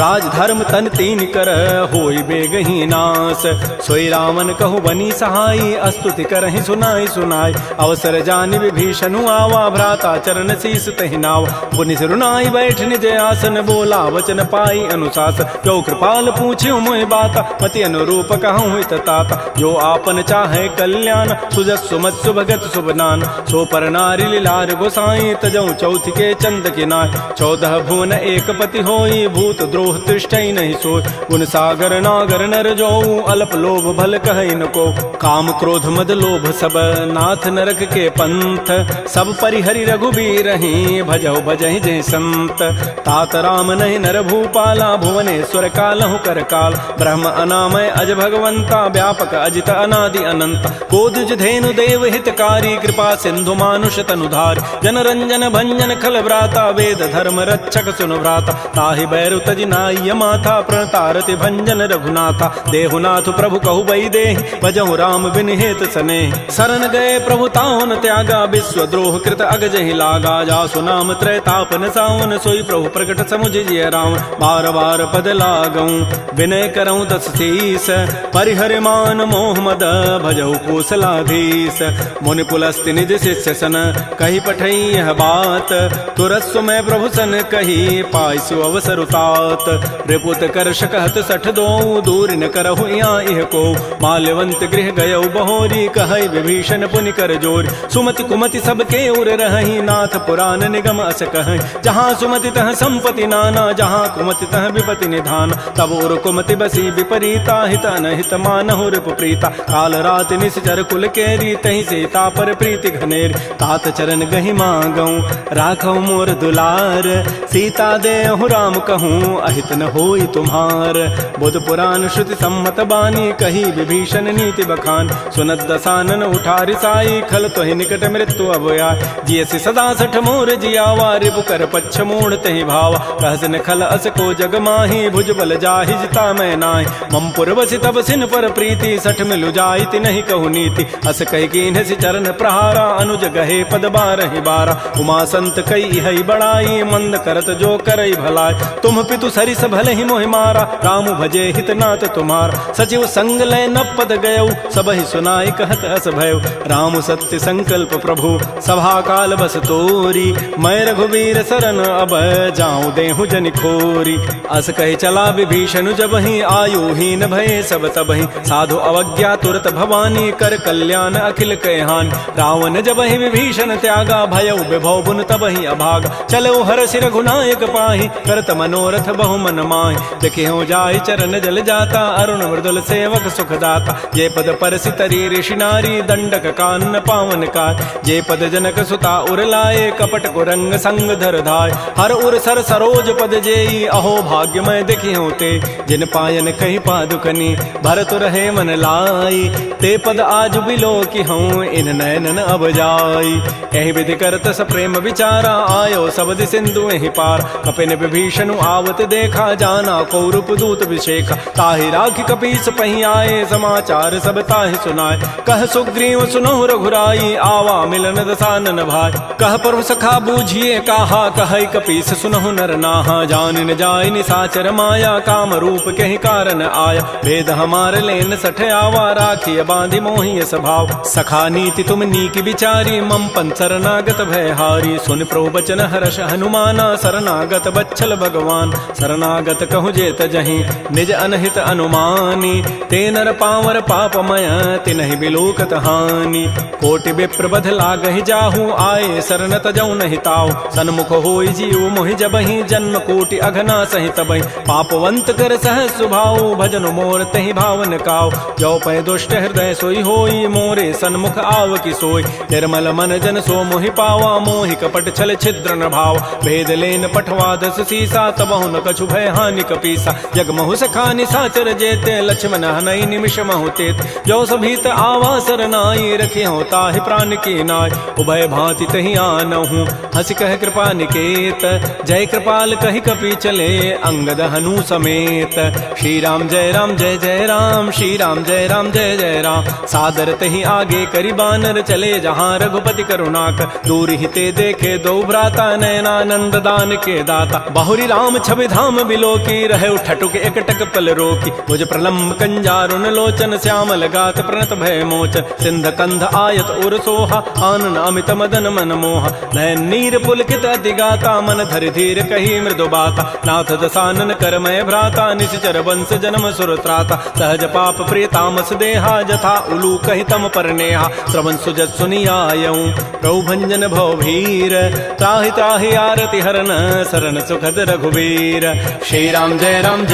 राज धर्म तन तीन कर होई बेगही नास सोई रावण कहु बनी सहाई अस्तुति करहि सुनाई सुनाई अवसर जानि विभीषणु आवा भ्राता चरण शीस तहि नाव पुनि सिरुनाई बैठ निज आसन बोला वचन पाई अनुशास जो कृपाल पूछ्यो मोहि बाता मति अनुरूप कहूँ हित ताता जो आपन चाहे कल्याण सुजस सुमत सुभगत सुबनान सो पर नारी लीलार गोसाई तजऊ चौथ के चंद किनाय 14 भुवन एक पति होई भूत द्रोह तृष्टि नहीं सोय गुण सागर नागर नर जो अल्प लोभ भल कहि न को काम क्रोध मद लोभ सब नाथ नरक के पंथ सब परिहरि रघुबीर ही भजहु भजहि जय संत तात राम नहीं नर भूपाला भुवनेश्वर कालहु कर काल ब्रह्म अनामय अज भगवंता व्यापक अजित अनादि अनंत कोदज धेनु देव हितकारी कृपा सिंधु मानुष तनुधार जन रंजन भंजन खल व्राता वेद धर्म रक्षक सुनु भ्राता ताहि बैरु तजि नाय माथा प्रणतारति भंजन रघुनाथा देहुनाथ प्रभु कहु बई देहि भजहु राम बिन हेत सने शरण गए प्रभु ताहुन त्यागा विश्व द्रोह कृत अगजहि लागा जासु नाम त्रैतापन सावन सोई प्रभु प्रकट समुझ जिय राम बार बार पद लागऊं विनय करऊं दस शीस परिहर मान मोह मद भजहु कौशलाधीश मुनि पुलस्ति निज शिष्य सन कही पठई यह बात तुरस्व में प्रभु सन कही पाइसु अवसर उतात रिपुत कर शकहत सठ दो दूर न करहु यहाँ इह को माल्यवंत गृह गयउ बहोरी कहई विभीषण पुनि कर जोर सुमति कुमति सबके उर रही नाथ पुराण निगम अस कह जहाँ सुमति तह संपति नाना जहाँ कुमति तह विपति निधान तब उर कुमति बसी विपरीता हित अनहित मानहु रिप प्रीता काल रात निश्चर कुल केरी तहि सीता पर प्रीति घनेर तात चरण गहि मांगऊं राखऊ मोर दुलार सीता देहु राम कहूँ अहित न होई तुम्हार बुध पुराण श्रुति सम्मत बानी कही विभीषण नीति बखान सुनत दसानन उठारि साई खल तोहि निकट मृत्यु अभया जियसि सदा सठ मोर जियावा रिपु कर पच्छ मूढ़ तहि भावा कहसन खल अस को जग माही भुज बल जाहि जिता मैं नाहि मम पुरवसि तब सिन पर प्रीति सठ मिलु जाइति नहीं कहु नीति अस कहि कीन्ह सि चरण प्रहारा अनुज गहे पद बारहि बारा उमा संत कई हई बड़ाई मंद करत जो करई भलाई तुम पितु सरिस भले ही मोहि मारा राम भजे हित नाथ तुम्हार सचिव संग लय न पद गयऊ सब ही सुनाई कहत हस भयउ राम सत्य संकल्प प्रभु सभा काल बस तोरी मैं रघुवीर शरण अब जाऊं देहु जनि खोरी अस कहि चला विभीषण जब ही आयु हीन भय सब तब ही साधु अवज्ञा तुरत भवानी कर कल्याण अखिल कहहान रावण जब ही विभीषण त्यागा भयउ विभव बुन तबहि अभागा चलो हरषि रघुनायक पाहि करत मनोरथ बहु मन माहि देखे हो जाय चरण जल जाता अरुण मृदुल सेवक सुख दाता जे पद परसि तरी ऋषि नारी दंडक कानन पावन काय जे पद जनक सुता उर लाए कपट कुरंग संग धर धाय हर उर सर सरोज पद जेई अहो भाग्यमय देखि होते जिन पायन कही पादुकनी भरत रहे मन लाई ते पद आज बिलो की हूँ इन नयनन अब जाई एहि विधि करत स प्रेम विचारा आयो सबद सिंधु एहि पार कपिन विभीषण आवत देखा जाना कौरूप दूत विशेखा ताहि राखी कपीस पही आए समाचार सब ताहि सुनाए कह सुग्रीव सुनहु रघुराई आवा मिलन दसानन भाई कह प्रभु सखा बूझिए कहा कह कपीस सुनहु नर नाहा जान न जाय निसाचर माया काम रूप कहि कारण आया भेद हमार लेन सठ आवा राखी बांधि मोहि स्वभाव सखा नीति तुम नीक विचारी मम पन शरणागत भयहारी सुन प्रभु बचन हर्ष हनुमाना शरणागत बच्छल भगवान शरणागत कहु जेत जहि निज अनहित अनुमानी ते नर पावर पापमय तिनहि बिलोकत हानि कोटि विप्र बध लागहि जाहू आए शरण तजौ नहि ताऊ सन्मुख होई जीव मोहि जबहि जन्म कोटि अघना सहित बहि पापवंत कर सह सुभाऊ भजन मोर तहि भावन काऊ जो पै दुष्ट हृदय सोई होई मोरे सन्मुख आव की सोई निर्मल मन जन सो मोहि पावा मोहि कपट छल छिद्र न भाव भेद लेन पठवा दस सीसा तबहु न कछु भय हानि कपीसा जग महु सखानि साचर जेते लक्ष्मण हनई निमिष महु तेत जो सभीत आवा सरनाई रखे हो ताहि प्राण की नाय उभय भांति तहि आनहु हंस कह कृपा निकेत जय कृपाल कहि कपि चले अंगद हनु समेत श्री राम जय जय राम श्री राम जय जय राम सादर तहि आगे करि बानर चले जहाँ रघुपति करुणाक दूर ही ते देखे दो भ्राता नयनानंद दान के दाता बहुरी राम छवि धाम बिलो की रहे ठटुक एकटक पल रोकी मुझ प्रलम्ब कंजारुन लोचन श्यामल गात प्रणत भय मोचन सिंध कंध आयत उर सोहा आनन अमित मदन मन मोहा नयन नीर पुलकित अति गाता मन धरि धीर कही मृदु बाता नाथ दसानन कर मय भ्राता निश्चर वंश जन्म सुर त्राता सहज पाप प्रिय तामस देहा जथा उलू कहि तम पर नेहा श्रवण सुजत सुनियायऊं प्रभु भंजन भव भीर त्राहि त्राहि आरति हरन शरण सुखद रघुवीर श्री राम जय राम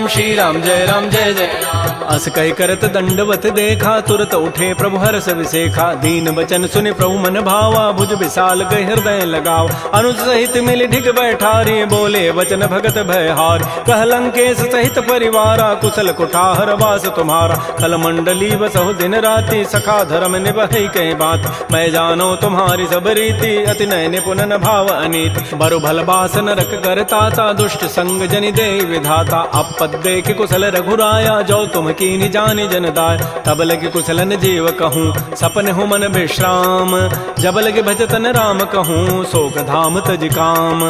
श्री राम जय जय राम अस कहि करत दंडवत देखा तुरत उठे प्रभु हर्ष विसेखा दीन बचन सुनि प्रभु मन भावा भुज विशाल गहि हृदय लगाव अनुज सहित मिल ढिग बैठारी बोले वचन भगत भयहार कह लंकेश सहित परिवारा कुशल कुठार वास तुम्हारा कल मंडली बसहु दिन राति सखा धर्म निभहि कई बात मैं जानो तुम्हारी सब रीति अति नय निपुन भाव अनीति बरु भल बास नरक करताता दुष्ट संग जनि दे विधाता अपद देख कुशल रघुराया जो तुम कीनि जानि जन दाय तब लगे कुशलन जीव कहूँ सपन हूँ मन विश्राम जब लगे भजतन राम कहूँ शोक धाम तज काम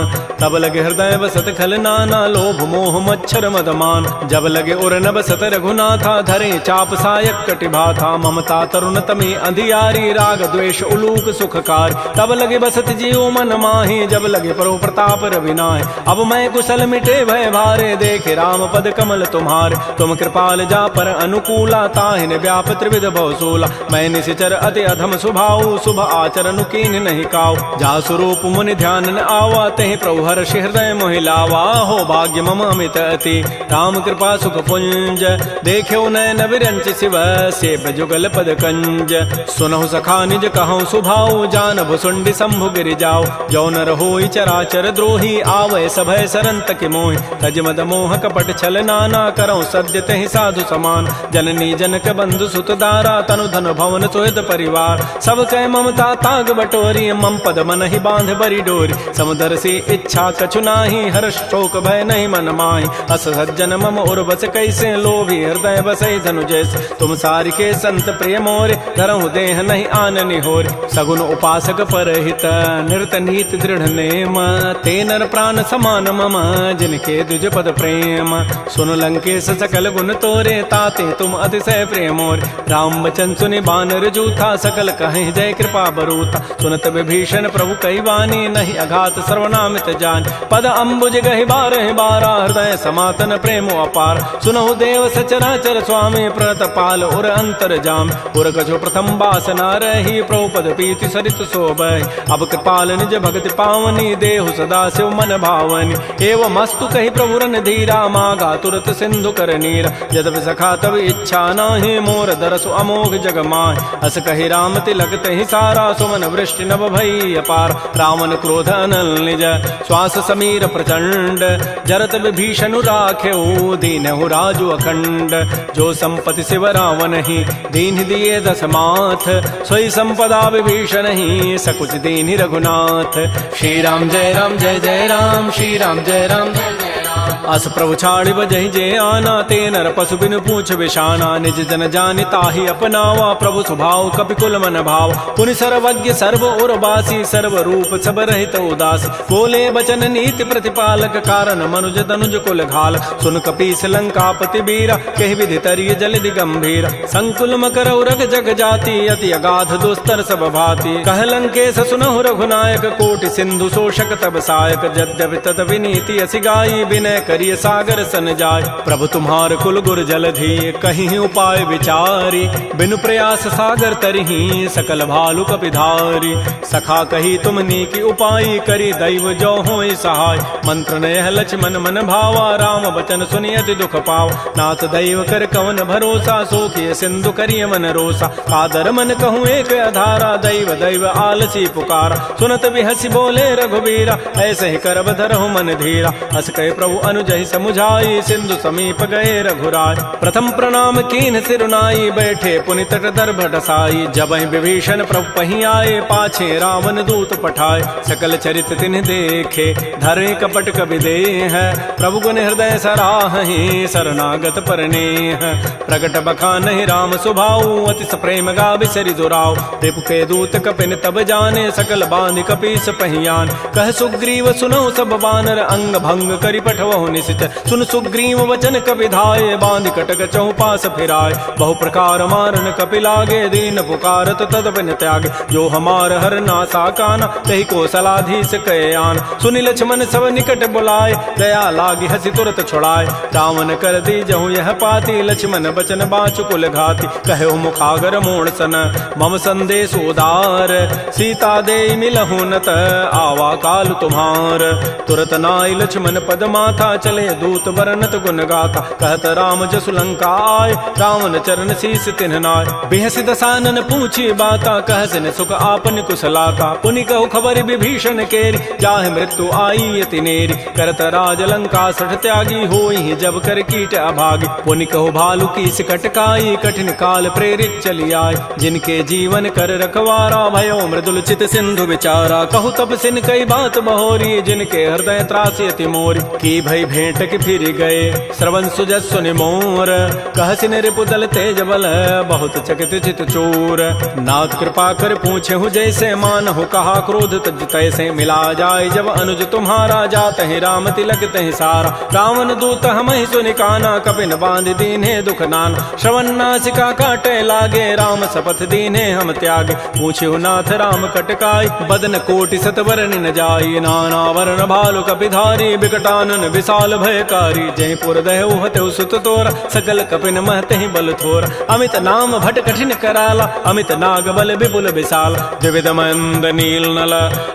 तब लगे हृदय बसत खल नाना लोभ मोह मच्छर मदमान जब लगे उर न बसत रघुनाथा धरे चाप सायक कटिभाथा ममता तरुण तमी अंधियारी राग द्वेष उलूक सुखकार तब लगे बसत जीव मन माही जब लगे परो प्रताप रविनाय अब मैं कुशल मिटे भय भारे देखे राम पद कमल तुम्हारे तुम कृपाल जा पर अनुकूला ताहिन व्याप त्रिविध भवसूला मैं निशिचर अति अधम सुभाऊ शुभ आचरण कीन नहीं काऊ जा स्वरूप मुनि ध्यान न आवा तहि प्रभु हर्ष हृदय मोहि लावा हो भाग्य मम अमित अति राम कृपा सुख पुंज देख्यो नयन विरंच शिव सेव जुगल पद कंज सुनहु सखा निज कहूँ सुभाऊ जान भुसुंडी शंभु गिरि जाओ जो नर होई चराचर द्रोही आवै सभय सरंत के मोहि तज मद मोह कपट छल नाना करौ सद्य तहि साधु समान जननी जनक बंधु सुत दारा तनु धन भवन सुहृद परिवार सब कह ममता ताग बटोरी मम पद मन ही बांध बरी डोरी समुदर से इच्छा कछु नाही हर्ष शोक भय नहीं मन माही अस सज्जन मम उर्वस कैसे लोभी हृदय बसई धनु जैसे तुम सारि के संत प्रिय मोरे धरहु देह नहीं आननि होर सगुन उपासक परहित निरत नीति दृढ़ नेम ते नर प्राण समान मम जिनके द्विज पद प्रेम सुन लंकेश सकल गुण तोरे ताते तुम अतिशय प्रेमोर राम बचन सुनि बानर जूथा सकल कहीं जय कृपा बरूथा सुनत विभीषण प्रभु कई वाणी नहीं अघात सर्वनामित जान पद अम्बुज गहि बारह बारा हृदय समातन प्रेमो अपार सुनहु देव सचराचर स्वामी प्रणत पाल उर अंतर जाम उर कछु प्रथम बासना रही प्रभुपद पीति सरित शोभय। अब कृपाल निज भगति पावनी देहु सदा शिव मन भावनी। एवं मस्तु कही प्रभु रन धीरा मागा तुरत सिंधु कर नीरा। यद्यपि सखा तब इच्छा नाही मोर दरसु अमोघ जग माय। अस कही राम तिलक तहि सारा सुमन वृष्टि नभ भई अपार। रावण क्रोध अनल निज श्वास समीर प्रचंड। जरत विभीषण राख्यो दीनहु राजु अखंड। जो संपत्ति शिव रावण ही दीन दिए दस माथ। सोई संपदा विभीषण ही सकुच दीन रघुनाथ। श्री राम जय राम जय जय राम। श्री राम जय राम जय जय राम। अस प्रभु छाड़ि बजहि जे आना। ते नर पशु बिनु पूछ विषाना। निज जन जानि ताहि अपनावा। प्रभु स्वभाव कपिकुल मन भाव। पुनि सर्वज्ञ सर्व और बासी। सर्व रूप सब रहित उदासी। बोले बचन नीति प्रतिपालक। कारण मनुज तनुज कुल घाल। सुन कपीस लंकापति बीरा। कहि विधि तरिय जलधि गंभीर। संकुल मकर उरग जग जाति। अति अगाध दुस्तर सब भाति। कह लंकेश सुनहु रघुनायक। कोटि सिंधु शोषक तब सायक। यद्यपि तद विनीति असि गाई। विनय करिय सागर सन जाय। प्रभु तुम्हार कुल गुर जलधि। कहीं उपाय विचारी। बिनु प्रयास सागर तरही। सकल भालु कपिधारी। सखा कही तुमनी की उपाय। करी दैव जो होय सहाय। मंत्र नयह लक्ष्मण मन भावा। राम बचन सुनि अति दुख पाव। नाथ दैव कर कवन भरोसा। सोखिय सिंधु करिय मन रोसा। कादर मन कहूँ एक अधारा। दैव दैव आलसी पुकारा। सुनत बिहसी बोले रघुबीरा। ऐसे ही करब धरहु मन धीरा। हस कहे प्रभु अनुजहि समुझाई। सिंधु समीप गए रघुराय। प्रथम प्रणाम कीन सिरुनाई। बैठे पुनि तट दर्भ डसाई। जबहि विभीषण प्रभु पहि आए। पाछे रावण दूत पठाए। सकल चरित तिन्ह देखे। धरे कपट कबि देह। प्रभु गुण हृदय सराहि। शरणागत परनेह। प्रगट बखानहि राम सुभाऊ। अति प्रेम गावि सरि दुराऊ। रिपु के दूत कपिन तब जाने। सकल बांधि कपीस पहियान। कह सुग्रीव सुनहु सब बानर। अंग भंग करि पठवहु निशिचर। सुन सुग्रीव वचन कपि धाये। बांधि कटक चहुपास फिराय। बहु प्रकार मारन कपि लागे। दीन पुकारत तद बिन त्यागे। जो हमार हर नासा काना। तहि कौशलाधीश कहे आन। सुनि लक्ष्मण सब निकट बुलाए। दया लागी हसी तुरत छुड़ाए। रावण कर दी जहु यह पाती। लक्ष्मण बचन बाचु कुल घाती। कहे मुखागर मोण सन मम संदेश उदार। सीता दे मिलहु नत आवा काल तुम्हार। तुरत नाई लक्ष्मण पद माथा। चले दूत बरनत गुण गाथा। कहत राम जसु लंका आय। रावण चरण शीस तिन्ह नाय। बिहसि दसानन पूछी बाता। कहसिन सुख आपन कुशलाता। पुनि कहु खबर विभीषण केरी। जाहि मृत्यु आई अति नेरी। करत राज लंका सठ त्यागी। होई जब कर कीट अभागी। पुनि कहु भालु की सिकटकाई। कठिन काल प्रेरित चली आय। जिनके जीवन कर रखवारा। भयो मृदुल चित सिंधु विचारा। कहु तब सिन कई बात बहोरी। जिनके हृदय त्रासी अति मोरी। की भई भेंट की फिर गए। श्रवण सुजस सुनि मोर। कहसिन रिपुदल तेज बल। बहुत चकित चित चोर। नाथ कृपा कर पूछे हूँ जैसे। मानहु कहा क्रोध तज तैसे। मिला जाय जब अनुज तुम्हारा। जात ही राम तिलक तहि सारा। रावण दूत हमहि सुनि काना। कपिन बांध दीन्हे दुख नाना। श्रवण नासिका काटे लागे। राम शपथ दीन्हे हम त्यागे। पूछे नाथ राम कटकाई। बदन कोटि सतवरन न जाई। नाना वर्ण भालु कपिधारी। विकटानन विशाल भयकारी। जयपुर दहु हतु सुत तोरा। सकल कपिन महतहि बल थोरा। अमित नाम भट कठिन कराला। अमित नाग बल विपुल विशाल। द्विविध मंद नील नल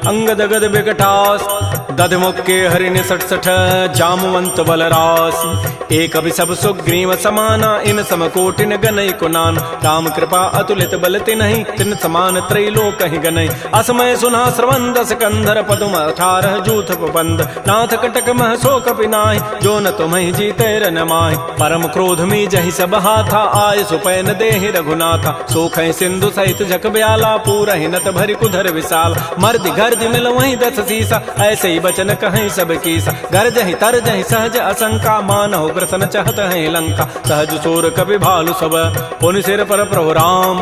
अंगद गद विकटास। दधमुखे हरिण सठ सठ जामवंत बलरास। एक अभिसभ सुग्रीव समाना। इन समकोटिन गनई कुनान। राम कृपा अतुलित बल तिन्हि। तिन समान त्रैलोक ही गनई। असमय सुना श्रवण दस कंधर। पदुम 18 जूथ बंद। नाथ कटक मह सो कपि नाहि। जो न तुम्हि जीते रन माहि। परम क्रोध मी जहि सब हाथा। आय सुपैन देहि रघुनाथा। सोखै सिंधु सहित जक ब्याला। पूरहि नत भरि कुधर विशाल। मर्दि गर्दि मिल वहीं 10 सीसा। ऐसे ही बचन कहीं सब कीसा। गर्जहि तरजहि सहज असंका। मानहु ग्रसन चहत है लंका। सहज सोर कपि भालु सब। पुनि सिर पर प्रभु राम।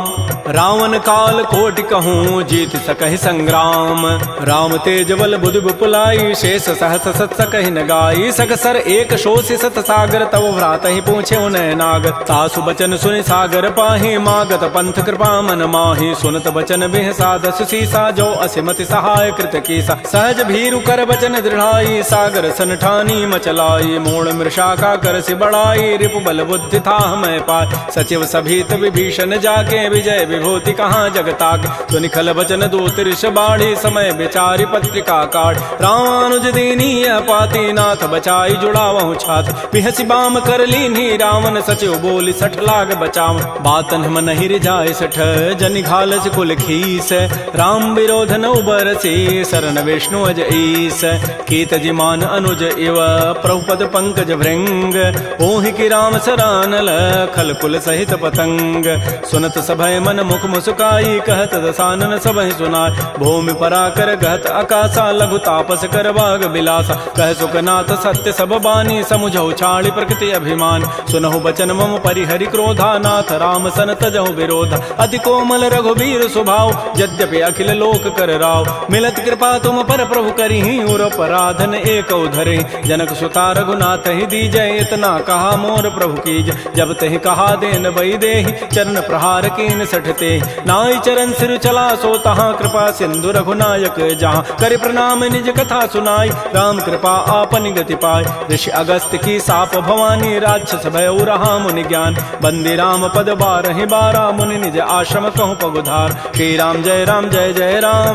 रावण काल कोटि कहूँ। जीत सकहि संग्राम। राम तेज बल बुधि विपुलाई। शेष सहस सत सकहि न गाई। सकसर एक शोषि सत सागर। तव भ्रात ही पूछे उनय नाग। तासु बचन सुनि सागर पाहि। मागत पंथ कृपा मन माहि। सुनत बचन बिहसा 10 सीसा। जो असिमति सहाय कृत कीसा। सहज भीरु कर बचन दृढ़ाई। सागर सन ठानी मचलाई। मोड़ मृषा का कर सि बढ़ाई। रिपु बल बुद्धि था मैं पाय। सचिव सभीत विभीषण जाके। विजय विभूति कहाँ जगताक। तो निखल वचन दूत ऋष बाढ़ी समय विचारी पत्रिका काट। रामानुज दीनी पाती नाथ बचाई जुड़ावहु छात। बिहसी बाम कर लीनी रावण सचिव बोली सठ लाग बचाव। बातन हम नहीं रिजाय सठ जनि घालस कुल खीस। राम विरोध न उबरसी शरण विष्णु अज ईस। कीत जिमान अनुज इव प्रभुपद पंकज भृंग। ओहि की राम सरानल खल कुल सहित पतंग। सुनत सभय मन मुख मुस्काई कहत दसानन सबहि सुनाय। भूमि पराकर गहत आकाशा लघु तापस कर बाग बिलासा। कह सुखनाथ सत्य सब बानी समुझौ छाड़ी प्रकृति अभिमान। सुनहु बचन मम परिहरि क्रोधा नाथ राम सन तजहु विरोधा। अति कोमल रघुबीर स्वभाव यद्यपि अखिल लोक कर राव। मिलत कृपा तुम पर प्रभु करिहि उर पराधन एक धरे। जनक सुता रघुनाथ ही दीजय इतना कहा मोर प्रभु कीज। जब तहि कहा देन बई देहि चरण प्रहार कीन सठते। नाई चरण सिर चला सो तहाँ कृपा सिंधु रघुनायक जहाँ। कर प्रणाम निज कथा सुनाई राम कृपा आपन गति पाय। ऋषि अगस्त की साप भवानी राक्षस भय रहा मुनि ज्ञान। बंदी राम पद बारहि बारा मुनि निज आश्रम कहूँ पगुधार। श्री राम जय राम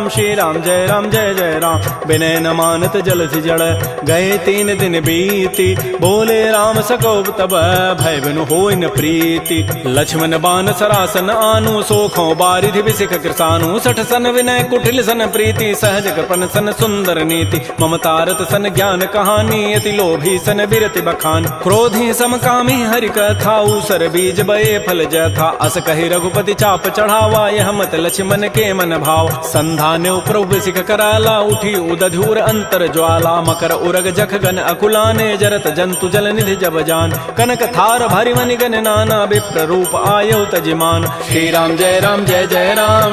श्री राम जय जय राम। विनय न मानत जलधि जड़ गए 3 दिन बीती। बोले राम सकोप तब भय बिनु होय न प्रीति। लक्ष्मण बान सरासन आनु सोखों बारिधि विसिख कृसानु। सठ सन विनय कुटिल सन प्रीति सहज कृपन सन सुंदर नीति। ममतारत सन ज्ञान कहानी अति लोभी सन बिरति बखान। क्रोधी समकामी हरि कथा ऊसर बीज बये फल जथा। अस कहि रघुपति चाप चढ़ावा यह मत लक्ष्मण के मन भाव। संधाने प्रभु सिख कराला उठी उदधूर अंतर ज्वाला। मकर उरग जख गन अकुलाने जरत जंतु जल निधि जब जान। कनक थार भरि मनि गन नाना विप्र रूप आयौ तजिमान। श्री राम जय राम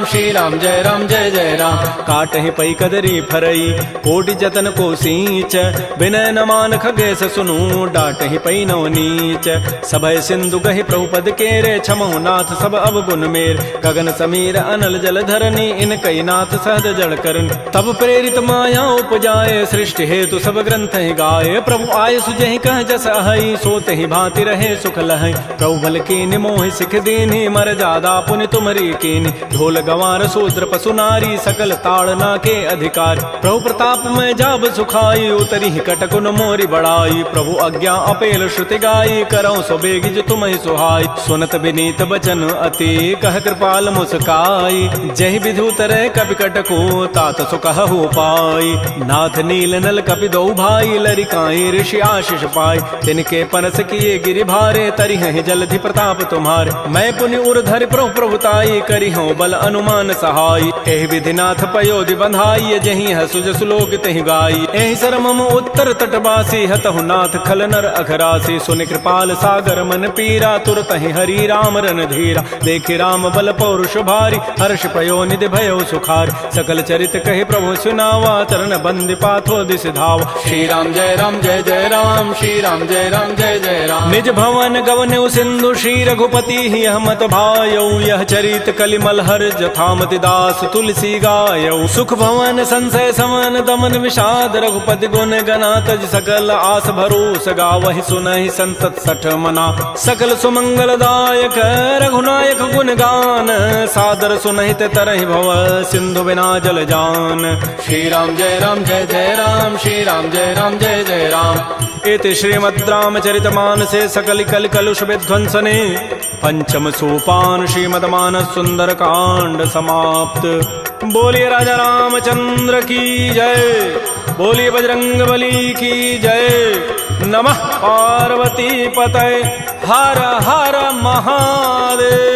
श्री राम जय जय राम। काटहि पै कदरी फरई कोटि जतन को सींच। विनय न मान खगेश सुनु डाटहि पै नव नीच। सभय सिंधु गहि प्रभुपद केरे छमहु नाथ सब अवगुण मेर। गगन समीर अनल जल धरनी इन कई नाथ सहज जड़ करन। तब प्रेरित माया उपजाए सृष्टि हेतु सब ग्रंथ ही गाये। प्रभु आय सुजहि कह जस अहै सोते ही भांति रहे सुख लहै। प्रभु भल कीनि मोहि सिख दीन्हि मर जादा पुनि तुमरी कीनि। ढोल गंवार शूद्र पशु नारी सकल ताड़ना के अधिकार। प्रभु प्रताप में जाब सुखाई उतरी कटकुन मोरी बड़ाई। प्रभु आज्ञा अपेल श्रुति गाई करौ सो बेगिज तुम ही सुहाई। सुनत विनीत बचन अति कह कृपाल मुस्काई। जहि विधु तरह कपि कटको तात सुकहु पाई। नाथ नील नल कपि दो भाई लरिकाई ऋषि आशीष पाई। तिनके परस किए गिरि भारे तरि हैं जलधि प्रताप तुम्हारे। मैं पुनि उर धरि प्रभु प्रभुताई करि हूँ बल अनुमान सहाय। एहि विधि नाथ पयोधि बंधाई जहि हसु जसु लोक तहि गाई। एहि सरमम उत्तर तटवासी हतहु नाथ खल नर अघरासी। सुनि कृपाल सागर मन पीरा तुरत ही हरि राम रन धीरा। देखि राम बल पौरुष भारी हर्ष पयो निधि भयो सुखार। सकल चरित कहि प्रभु सुनावा चरण बंदि पाथो दिस धाव। श्री राम जय राम श्री राम जय जय राम। निज भवन गवनु सिंधु श्री रघुपति ही हमत भायौ। यह चरित कलिमल हर जथामति दास तुलसी गायौ। सुख भवन संशय समन दमन विषाद रघुपति गुण गना तज सकल आस भरोस गावहि सुनहि संतत सठ मना। सकल सुमंगल दायक रघुनायक गुण गान सादर सुनहित तरहि भव सिंधु बिना जल जान। श्री राम जय राम श्री राम जय जय राम। इति श्रीमद् रामचरितमानसे सकल कल कलुष विध्वंसने पंचम सोपान श्रीमद् मानस सुंदर कांड समाप्त। बोलिए राजा रामचंद्र की जय। बोलिए बजरंग बली की जय। नमः पार्वती पतये हर हर महादेव।